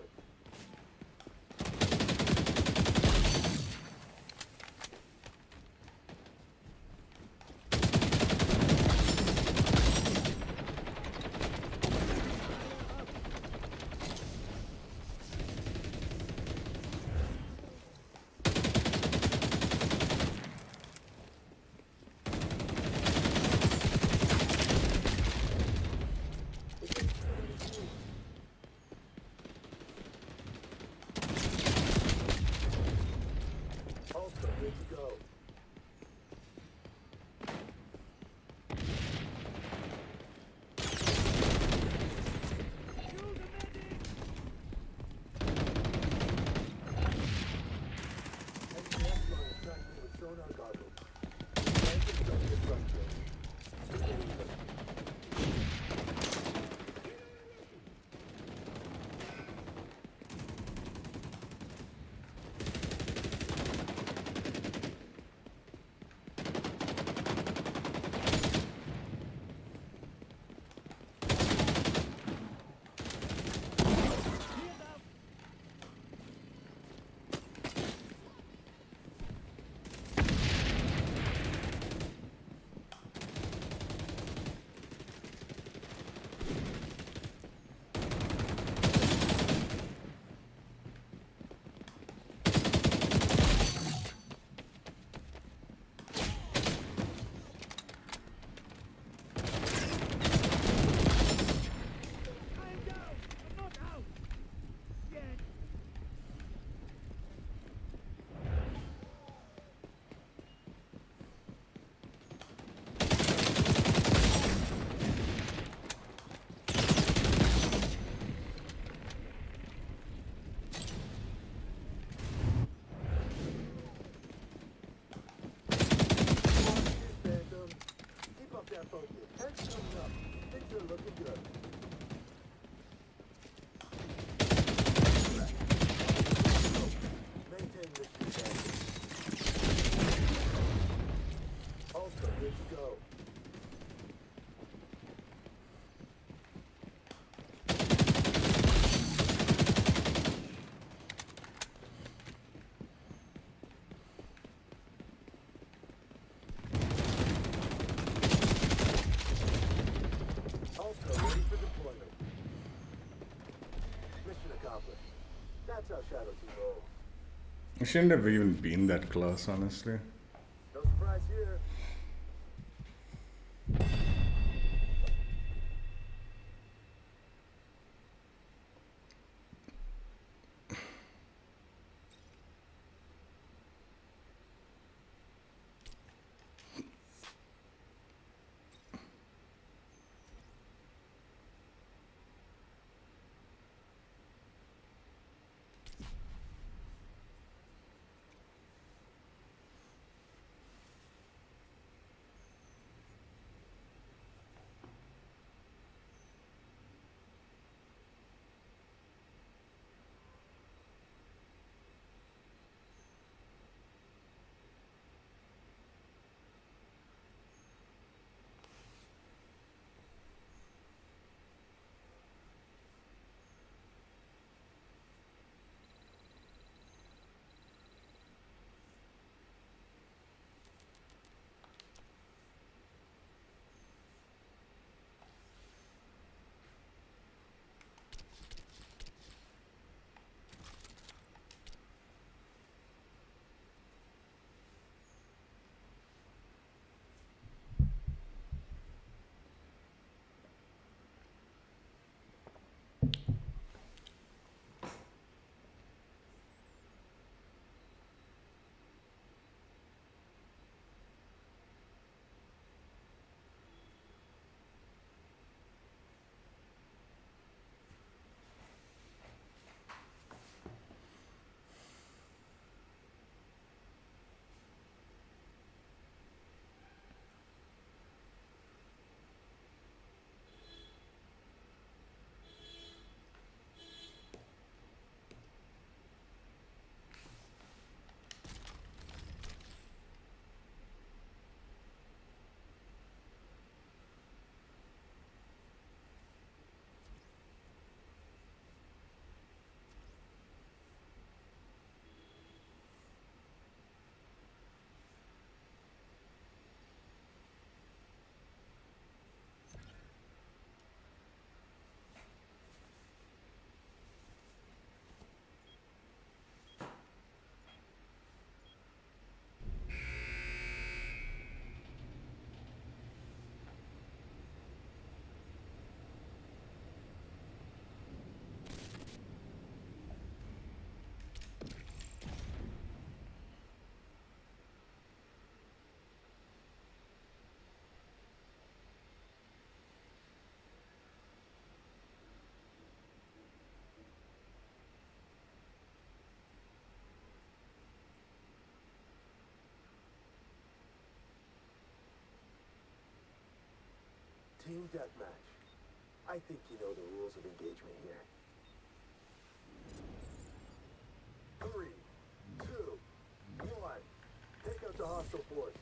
accomplished. That's how Shadow Team rolls. I shouldn't have even been that close, honestly. No surprise here. Team deathmatch. I think you know the rules of engagement here. 3, 2, 1. Take out the hostile force.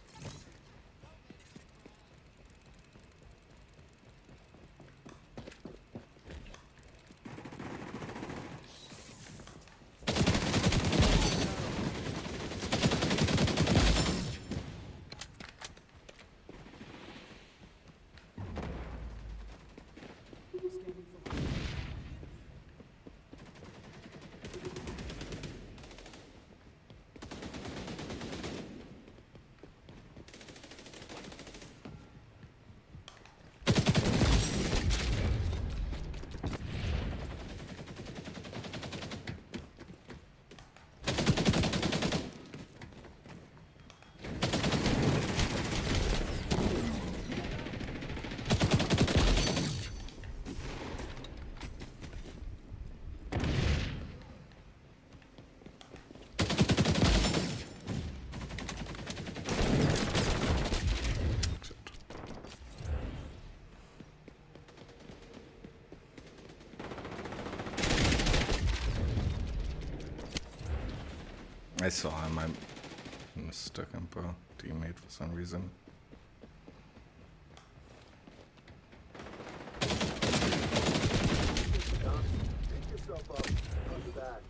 I saw him. I mistook him for a teammate for some reason. Pick yourself up. Under that.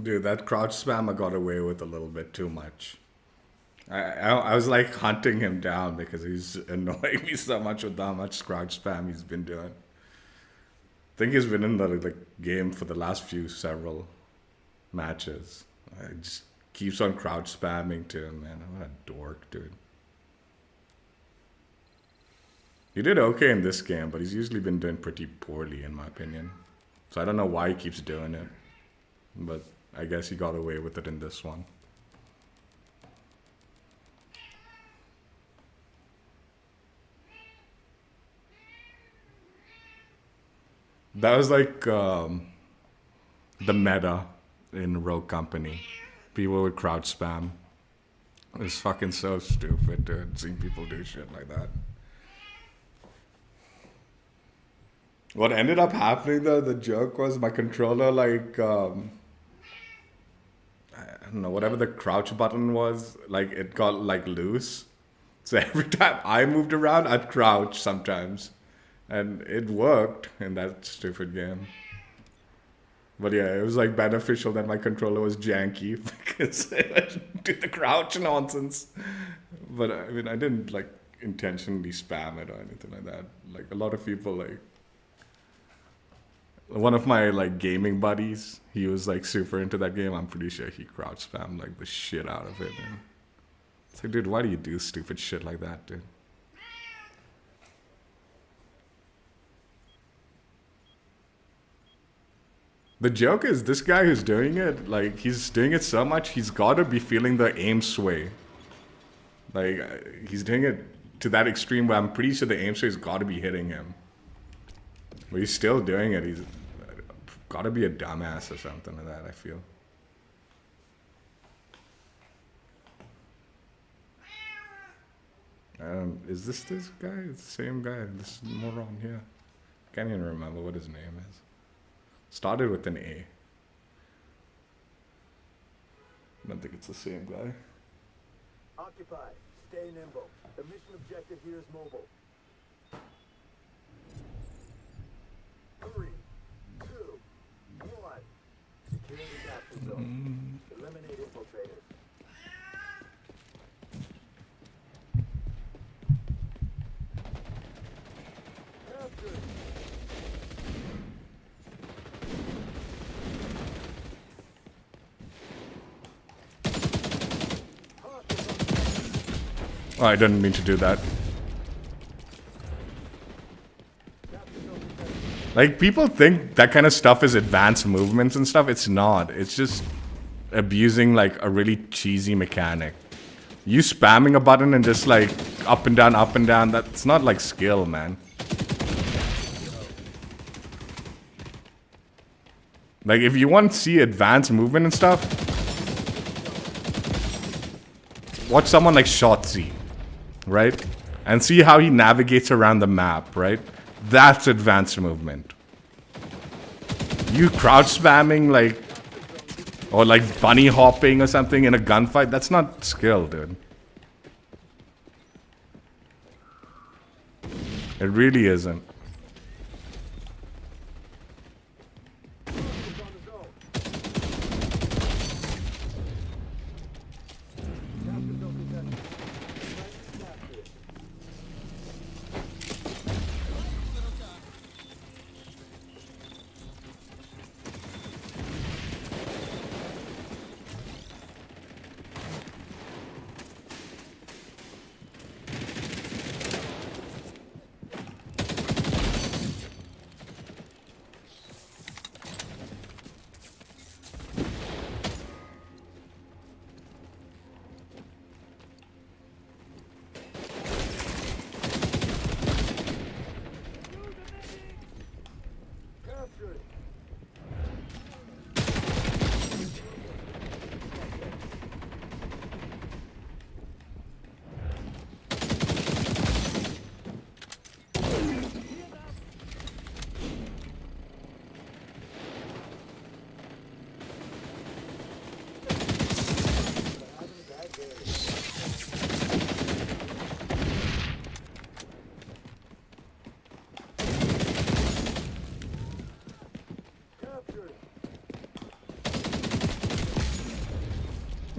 Dude, that crouch spam I got away with a little bit too much. I was like hunting him down because he's annoying me so much with how much crouch spam he's been doing. I think he's been in the game for the last several matches. I just keeps on crouch spamming to him, man. What a dork, dude. He did okay in this game, but he's usually been doing pretty poorly, in my opinion. So I don't know why he keeps doing it, but I guess he got away with it in this one. That was like the meta in Rogue Company. People would crouch spam. It was fucking so stupid, dude, seeing people do shit like that. What ended up happening though, the joke was my controller I don't know, whatever the crouch button was, like it got like loose. So every time I moved around, I'd crouch sometimes. And it worked in that stupid game. But yeah, it was like beneficial that my controller was janky because it would do the crouch nonsense. But I mean, I didn't like intentionally spam it or anything like that. Like a lot of people like, one of my like gaming buddies, he was like super into that game. I'm pretty sure he crouch spammed like the shit out of it. And it's like, dude, why do you do stupid shit like that, dude? The joke is this guy who's doing it, like he's doing it so much, he's got to be feeling the aim sway. Like he's doing it to that extreme where I'm pretty sure the aim sway's got to be hitting him. But he's still doing it. He's got to be a dumbass or something like that, I feel. Is this guy? It's the same guy. This moron here. Can't even remember what his name is. Started with an A. I don't think it's the same guy. Occupy. Stay nimble. The mission objective here is mobile. 3, 2, 1. Securing the capture zone. Eliminate infiltrators. Captured. Oh, I didn't mean to do that. Like, people think that kind of stuff is advanced movements and stuff. It's not. It's just abusing, like, a really cheesy mechanic. You spamming a button and just, like, up and down, that's not, like, skill, man. Like, if you want to see advanced movement and stuff, watch someone like Shotzi, right? And see how he navigates around the map, right? That's advanced movement. You crouch spamming like, or like bunny hopping or something in a gunfight, that's not skill, dude. It really isn't.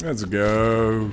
Let's go.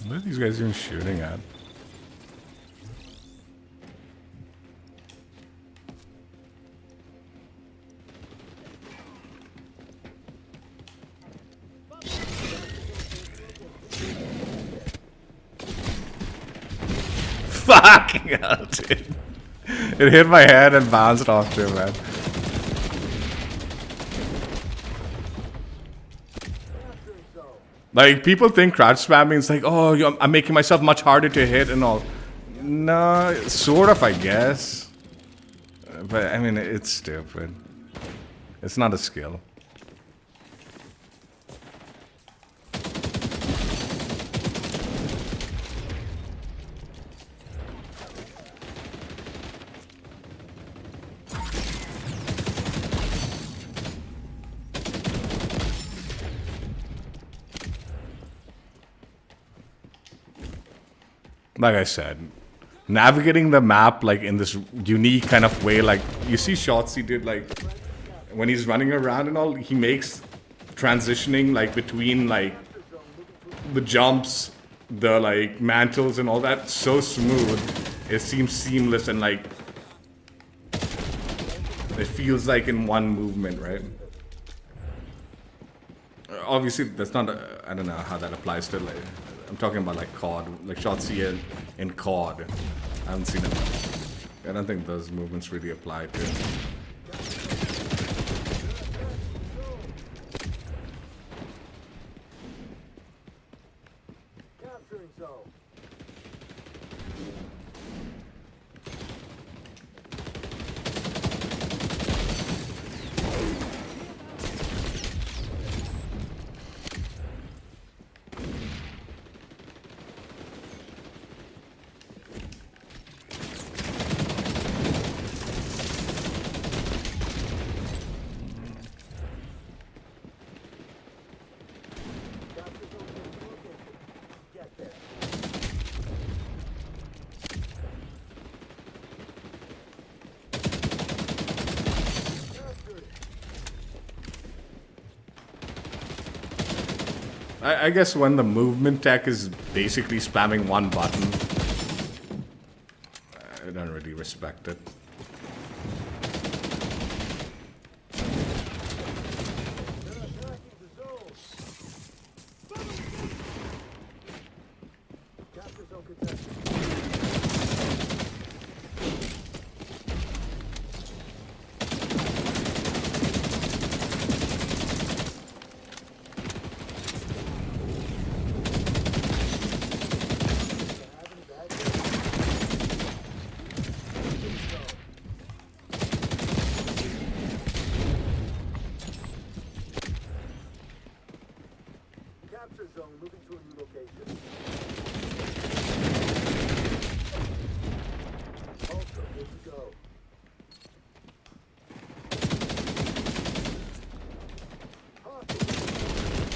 What are these guys even shooting at? Fucking hell, dude. It hit my head and bounced off too, man. Like, people think crouch spamming is like, oh, I'm making myself much harder to hit and all. No, sort of, I guess. But, I mean, it's stupid. It's not a skill. Like I said, navigating the map like in this unique kind of way, like you see shots he did, like when he's running around and all, he makes transitioning like between like the jumps, the like mantles and all that so smooth. It seems seamless and like it feels like in one movement, right? Obviously, that's not. I don't know how that applies to like. I'm talking about like COD, like shots here in COD. I haven't seen it. I don't think those movements really apply to it. Capturing zone. I guess when the movement tech is basically spamming one button, I don't really respect it. Capture zone moving to a new location. Ultra, here we go.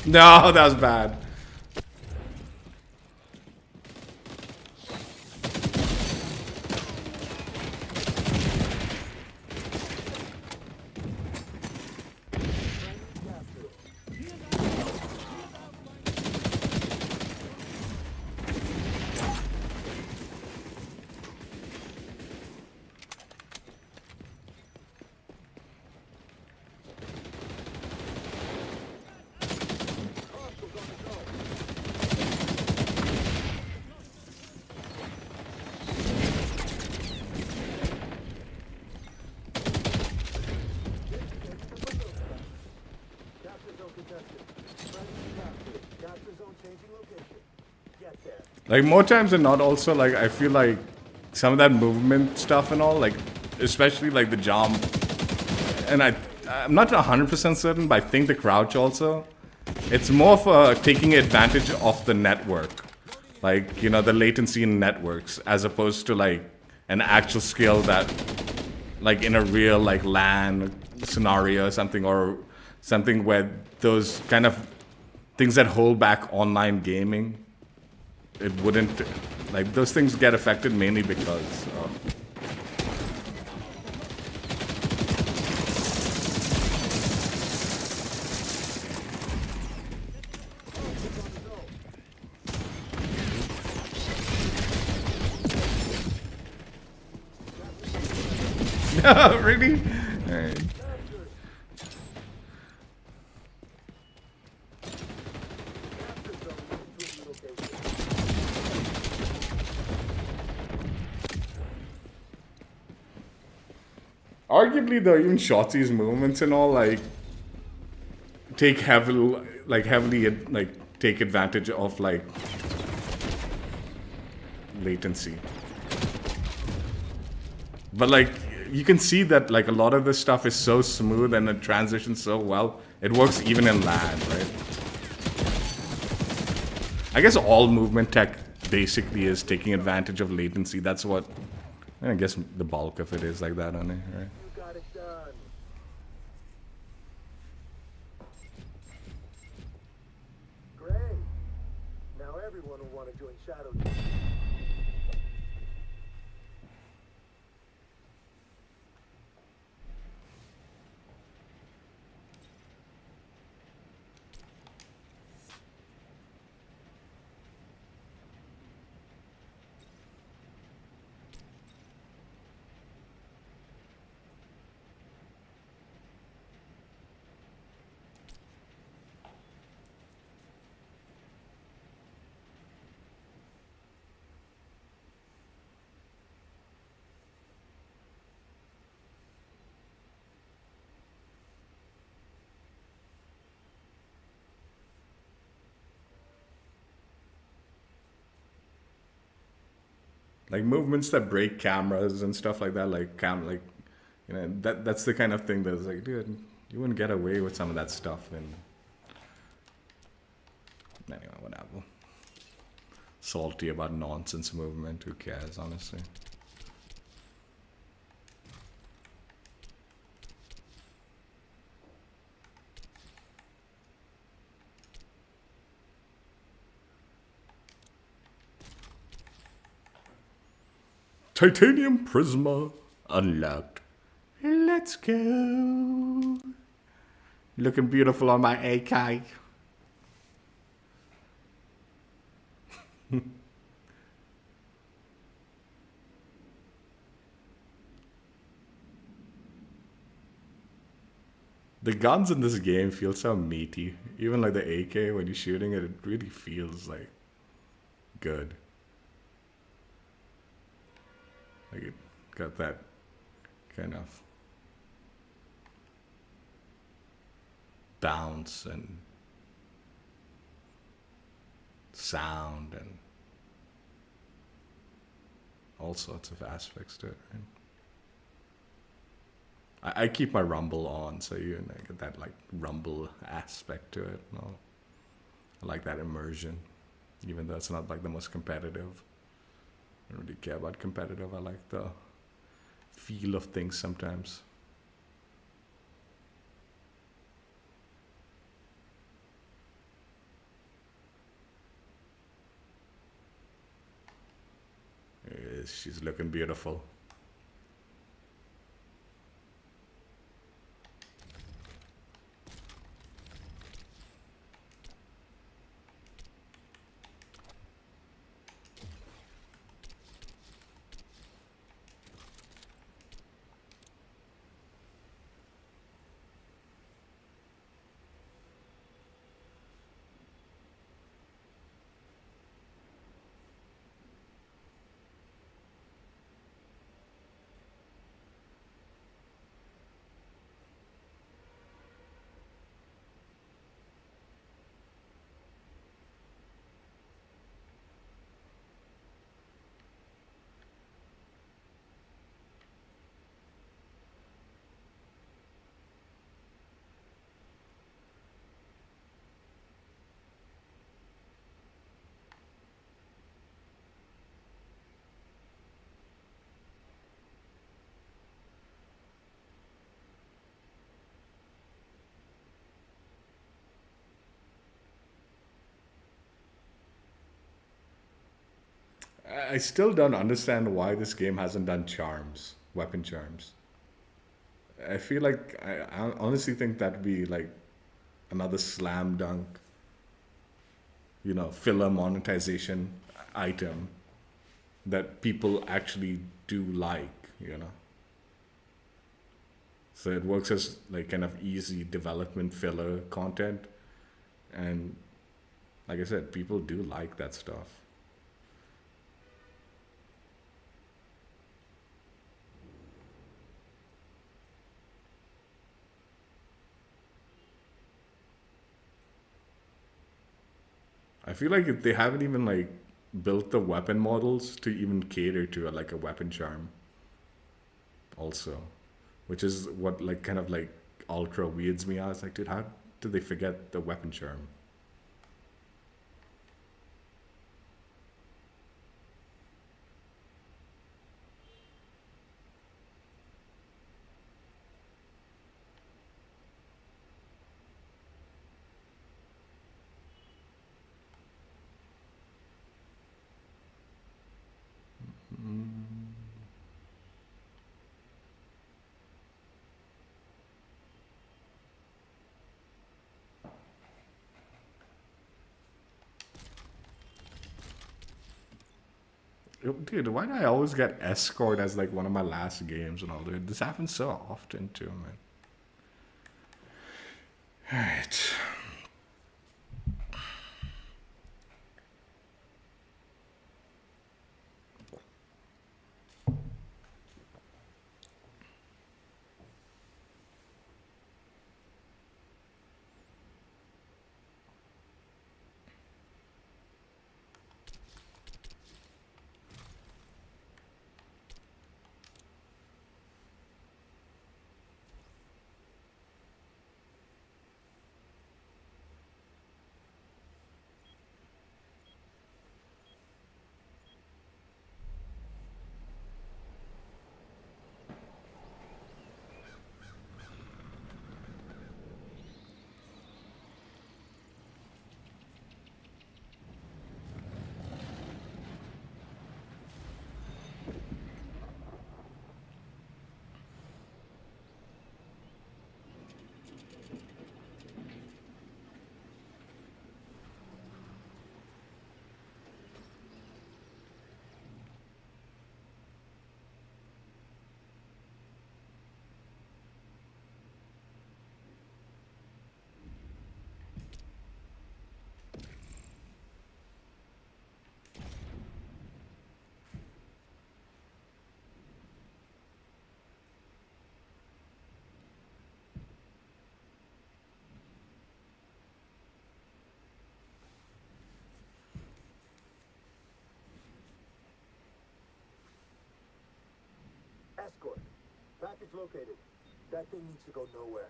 No, that was bad. Like more times than not, also like I feel like some of that movement stuff and all, like especially like the jump, and I'm not 100% certain, but I think the crouch also. It's more for taking advantage of the network, like you know the latency in networks, as opposed to like an actual skill that, like in a real like LAN scenario or something, or something where those kind of things that hold back online gaming, it wouldn't, like those things get affected mainly because really? Alright. Arguably though, even Shotzi's movements and all like take heavily like take advantage of like latency. But like you can see that like a lot of this stuff is so smooth and it transitions so well. It works even in LAN, right? I guess all movement tech basically is taking advantage of latency. That's what I guess the bulk of it is like that on it, right? You got it done. Great. Now everyone will want to join Shadow Team. Like movements that break cameras and stuff like that, like you know that's the kind of thing that's like, dude, you wouldn't get away with some of that stuff. And anyway, whatever. Salty about nonsense movement. Who cares, honestly? Titanium Prisma unlocked. Let's go. Looking beautiful on my AK. The guns in this game feel so meaty. Even like the AK, when you're shooting it, it really feels like good. Like it got that kind of bounce and sound and all sorts of aspects to it. Right? I keep my rumble on, so you know, get that like rumble aspect to it. No, I like that immersion, even though it's not like the most competitive. I don't really care about competitive. I like the feel of things sometimes. She's looking beautiful. I still don't understand why this game hasn't done charms, weapon charms. I feel like I honestly think that'd be like another slam dunk, filler monetization item that people actually do like. So it works as like kind of easy development filler content, and like I said, people do like that stuff. I feel like they haven't even like built the weapon models to even cater to like a weapon charm also, which is what like kind of like ultra weirds me out. It's like, dude, how did they forget the weapon charm? Dude, why do I always get escort as like one of my last games and all? Dude, this happens so often too, man. All right. Escort. Package located. That thing needs to go nowhere.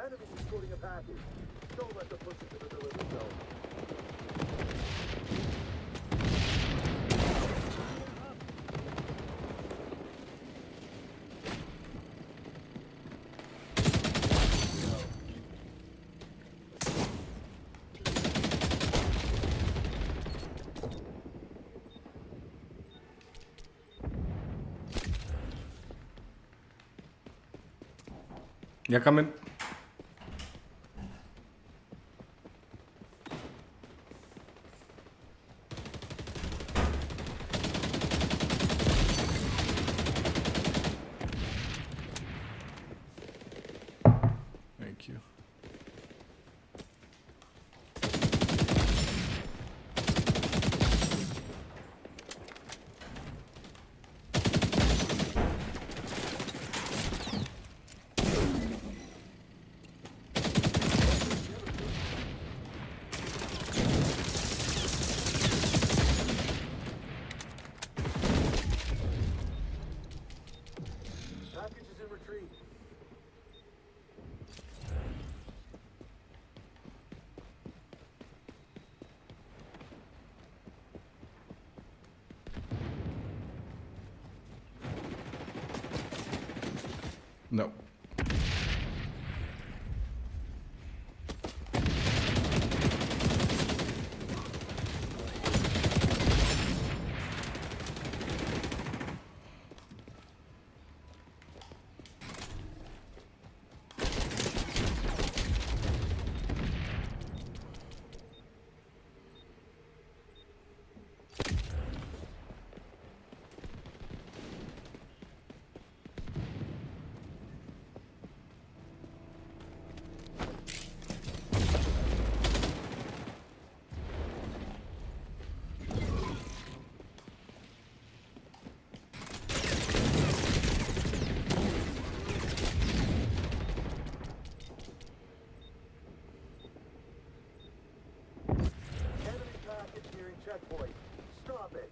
Enemy escorting a package. Don't let them push it to the delivery zone. Yeah, come in. Thank you. in retreat. No. Enemy package nearing checkpoint. Stop it.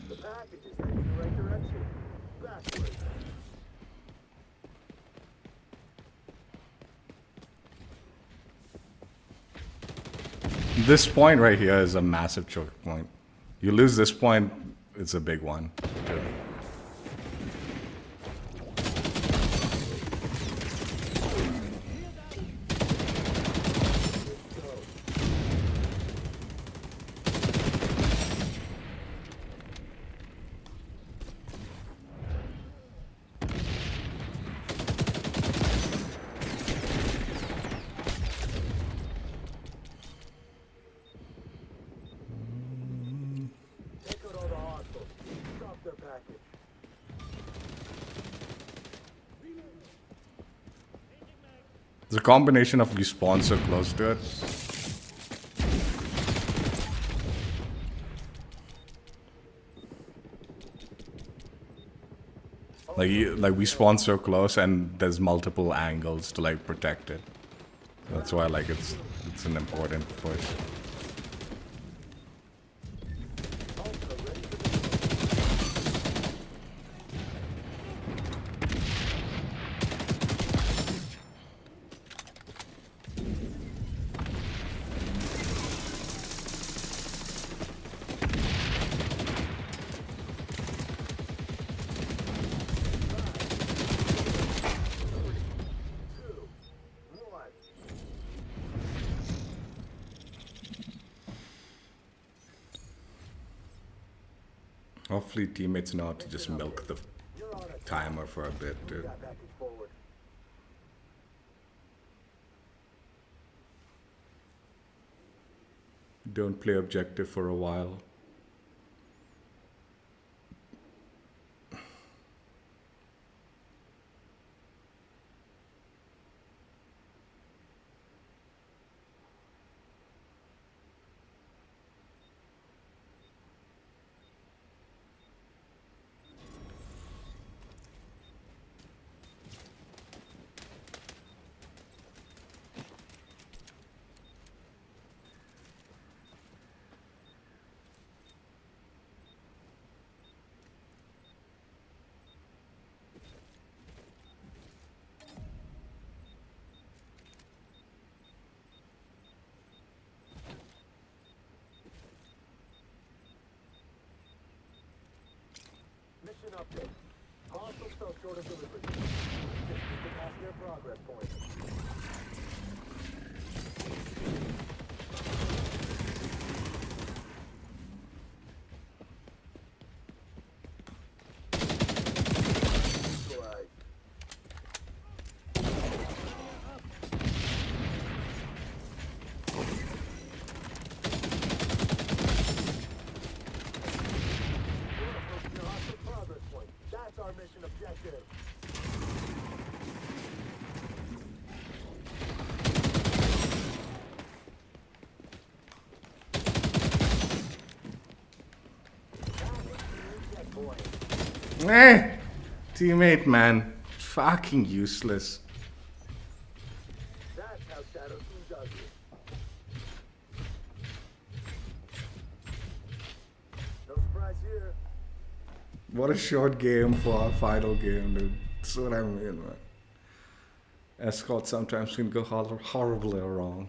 The package is heading in the right direction. Backwards. This point right here is a massive choke point. You lose this point, it's a big one. too. Take out all the hostiles. Stop their package. It's a combination of you spawn so close to it. Like we spawn so close and there's multiple angles to like protect it. That's why like it's an important push. Ultra ready for deployment. Two, one. Hopefully teammates know how to just milk the You're on it. timer for a bit, dude. That package forward. Don't play objective for a while. Mission update. Hostile fell short of delivery. Eh, teammate, man. Fucking useless. That's how Shadow 2 does it. No surprise here. What a short game for our final game, dude. That's what I mean, man. Escort sometimes can go horribly wrong.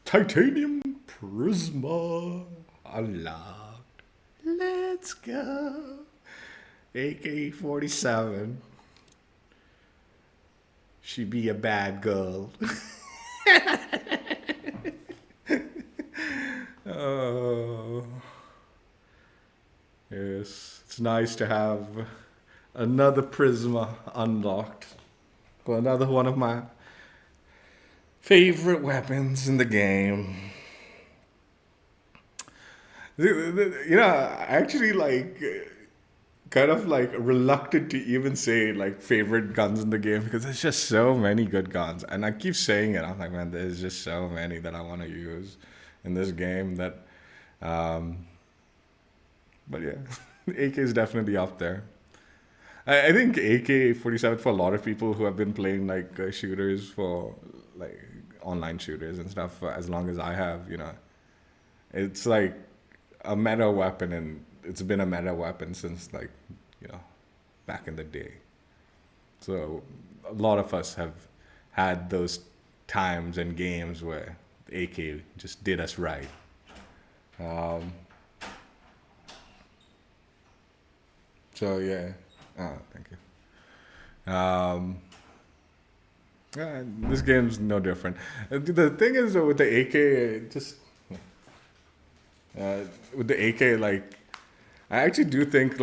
Titanium Prisma. Unlocked. Let's go. AK-47. She be a bad girl. Oh. Yes. It's nice to have another Prisma unlocked. For another one of my favorite weapons in the game. You know, I actually kind of reluctant to even say favorite guns in the game because there's just so many good guns. And I keep saying it. I'm like, man, there's just so many that I want to use in this game that, but yeah, AK is definitely up there. I think AK-47 for a lot of people who have been playing shooters for online shooters and stuff for as long as I have, you know, it's like a meta weapon, and it's been a meta weapon since back in the day. So a lot of us have had those times and games where the AK just did us right. So yeah. Oh, thank you. Yeah, this game's no different. The thing is with the AK, with the AK, I actually do think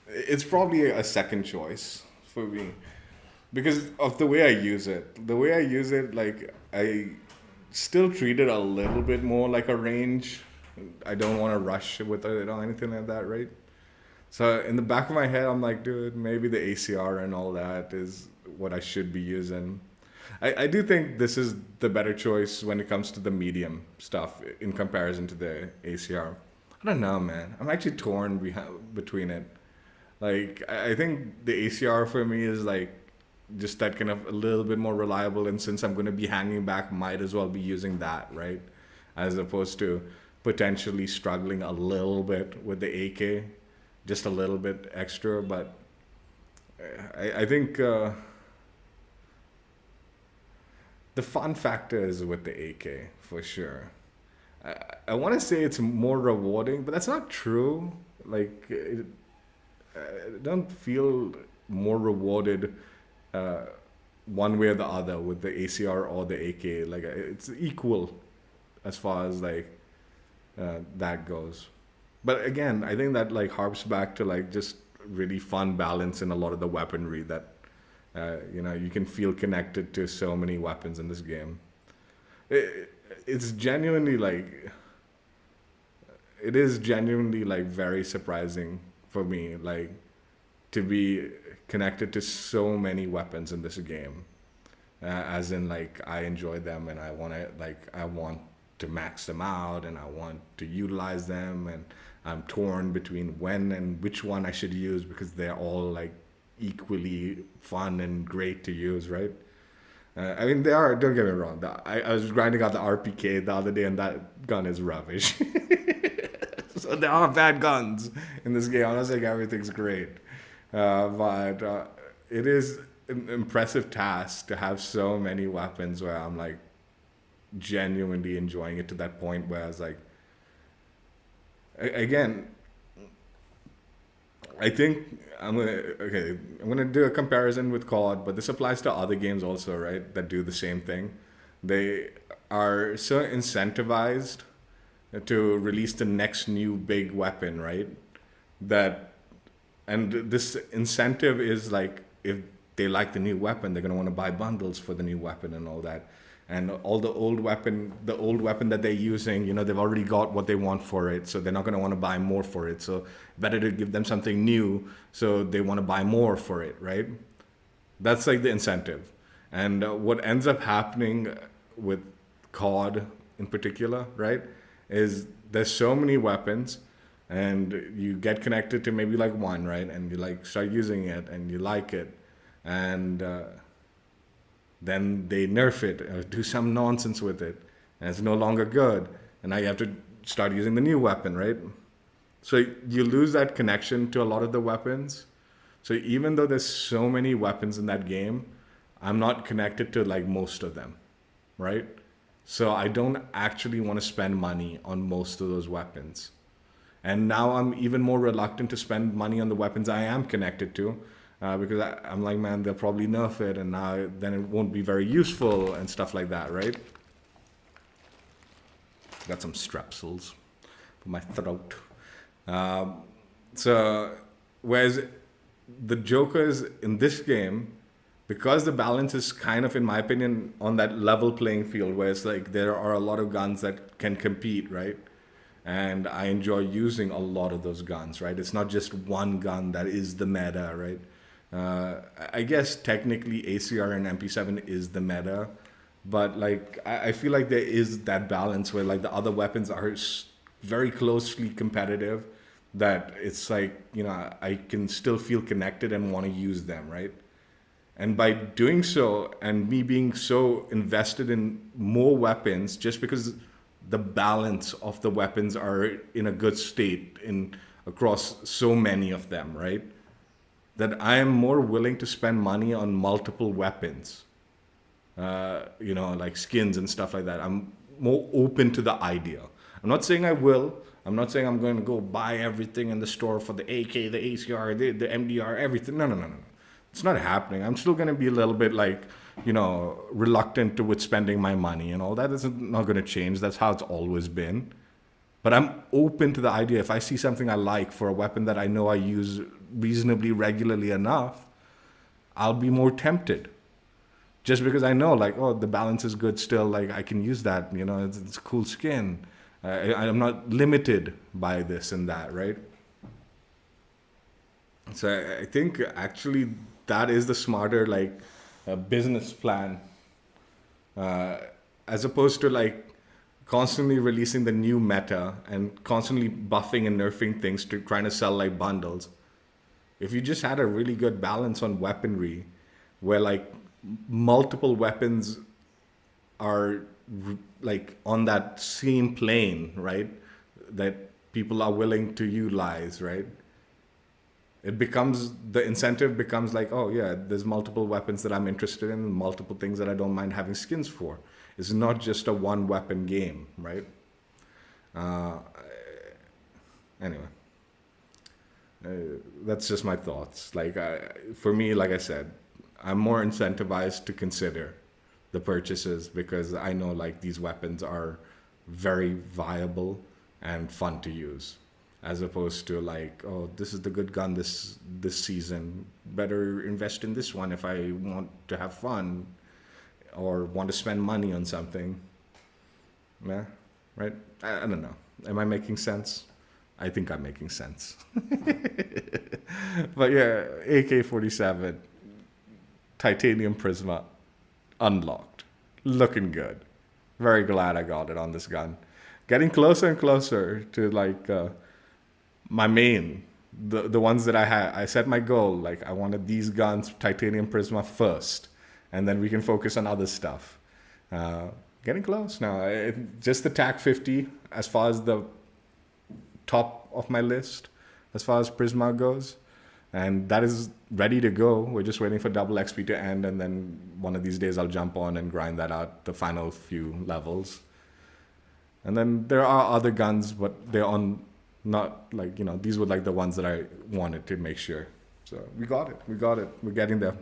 it's probably a second choice for me because of the way I use it. The way I use it, I still treat it a little bit more like a range. I don't want to rush with it or anything like that, right? So in the back of my head, I'm like, dude, maybe the ACR and all that is what I should be using. I do think this is the better choice when it comes to the medium stuff in comparison to the ACR. I don't know, man. I'm actually torn between it. I think the ACR for me is just that kind of a little bit more reliable, and since I'm going to be hanging back, might as well be using that, right? As opposed to potentially struggling a little bit with the AK, just a little bit extra. But I think the fun factor is with the AK for sure. I want to say it's more rewarding, but that's not true. I don't feel more rewarded one way or the other with the ACR or the AK. It's equal as far as that goes. But again, I think that harps back to just really fun balance in a lot of the weaponry that you can feel connected to so many weapons in this game. It's genuinely it is genuinely very surprising for me to be connected to so many weapons in this game, as in I enjoy them and I want to max them out and I want to utilize them, and I'm torn between when and which one I should use because they're all equally fun and great to use, right? I mean, they are, don't get me wrong. I was grinding out the RPK the other day and that gun is rubbish. So there are bad guns in this game. I'm not saying everything's great. But it is an impressive task to have so many weapons where I'm like genuinely enjoying it to that point where I was like, again, I think I'm gonna do a comparison with COD, but this applies to other games also, right? That do the same thing. They are so incentivized to release the next new big weapon, right? That and this incentive is like if they like the new weapon, they're gonna want to buy bundles for the new weapon and all that. And all the old weapon that they're using, they've already got what they want for it, so they're not gonna want to buy more for it. So better to give them something new, so they want to buy more for it, right? That's like the incentive. And what ends up happening with COD in particular, right, is there's so many weapons and you get connected to maybe like one, right, and you like start using it and you like it, and then they nerf it or do some nonsense with it and it's no longer good, and now you have to start using the new weapon, right? So you lose that connection to a lot of the weapons. So even though there's so many weapons in that game, I'm not connected to like most of them, right? So I don't actually want to spend money on most of those weapons. And now I'm even more reluctant to spend money on the weapons I am connected to, because I'm like, man, they'll probably nerf it, and now then it won't be very useful and stuff like that, right? Got some strepsils for my throat. So whereas the Jokers in this game, because the balance is kind of, in my opinion, on that level playing field, where it's like there are a lot of guns that can compete, right? And I enjoy using a lot of those guns, right? It's not just one gun that is the meta, right? I guess technically ACR and MP7 is the meta, but like I feel like there is that balance where like the other weapons are very closely competitive, that it's like, I can still feel connected and want to use them, right? And by doing so, and me being so invested in more weapons, just because the balance of the weapons are in a good state across so many of them, right? That I am more willing to spend money on multiple weapons, like skins and stuff like that. I'm more open to the idea. I'm not saying I will. I'm not saying I'm going to go buy everything in the store for the AK, the ACR, the MDR, everything. No. It's not happening. I'm still going to be a little bit like, reluctant with spending my money and all that. That's not going to change. That's how it's always been. But I'm open to the idea. If I see something I like for a weapon that I know I use reasonably regularly enough, I'll be more tempted. Just because I know, like, oh, the balance is good still. Like, I can use that. It's a cool skin. I'm not limited by this and that, right? So I think actually that is the smarter, like, business plan, as opposed to like constantly releasing the new meta and constantly buffing and nerfing things to trying to sell like bundles. If you just had a really good balance on weaponry, where like multiple weapons are like on that same plane, right, that people are willing to utilize, right? The incentive becomes like, oh yeah, there's multiple weapons that I'm interested in, multiple things that I don't mind having skins for. It's not just a one weapon game, right? Anyway, that's just my thoughts. Like, for me, like I said, I'm more incentivized to consider the purchases because I know like these weapons are very viable and fun to use, as opposed to like, oh, this is the good gun this season. Better invest in this one if I want to have fun or want to spend money on something. Yeah, right? I don't know. Am I making sense? I think I'm making sense. But yeah, AK-47, Titanium Prisma, unlocked. Looking good. Very glad I got it on this gun. Getting closer and closer to like my main, the ones that I had. I set my goal, like I wanted these guns, Titanium Prisma first, and then we can focus on other stuff. Getting close now. Just the TAC 50 as far as the top of my list, as far as Prisma goes. And that is ready to go. We're just waiting for double XP to end, and then one of these days I'll jump on and grind that out, the final few levels. And then there are other guns, but they're on not like, these were like the ones that I wanted to make sure. So we got it. We're getting there.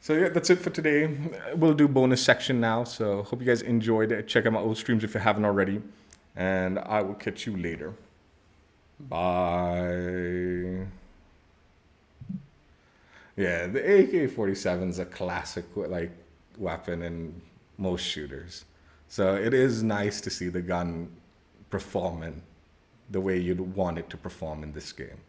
So yeah, that's it for today. We'll do bonus section now. So hope you guys enjoyed it. Check out my old streams if you haven't already. And I will catch you later. Bye. Yeah, the AK-47 is a classic weapon in most shooters. So it is nice to see the gun performing the way you'd want it to perform in this game.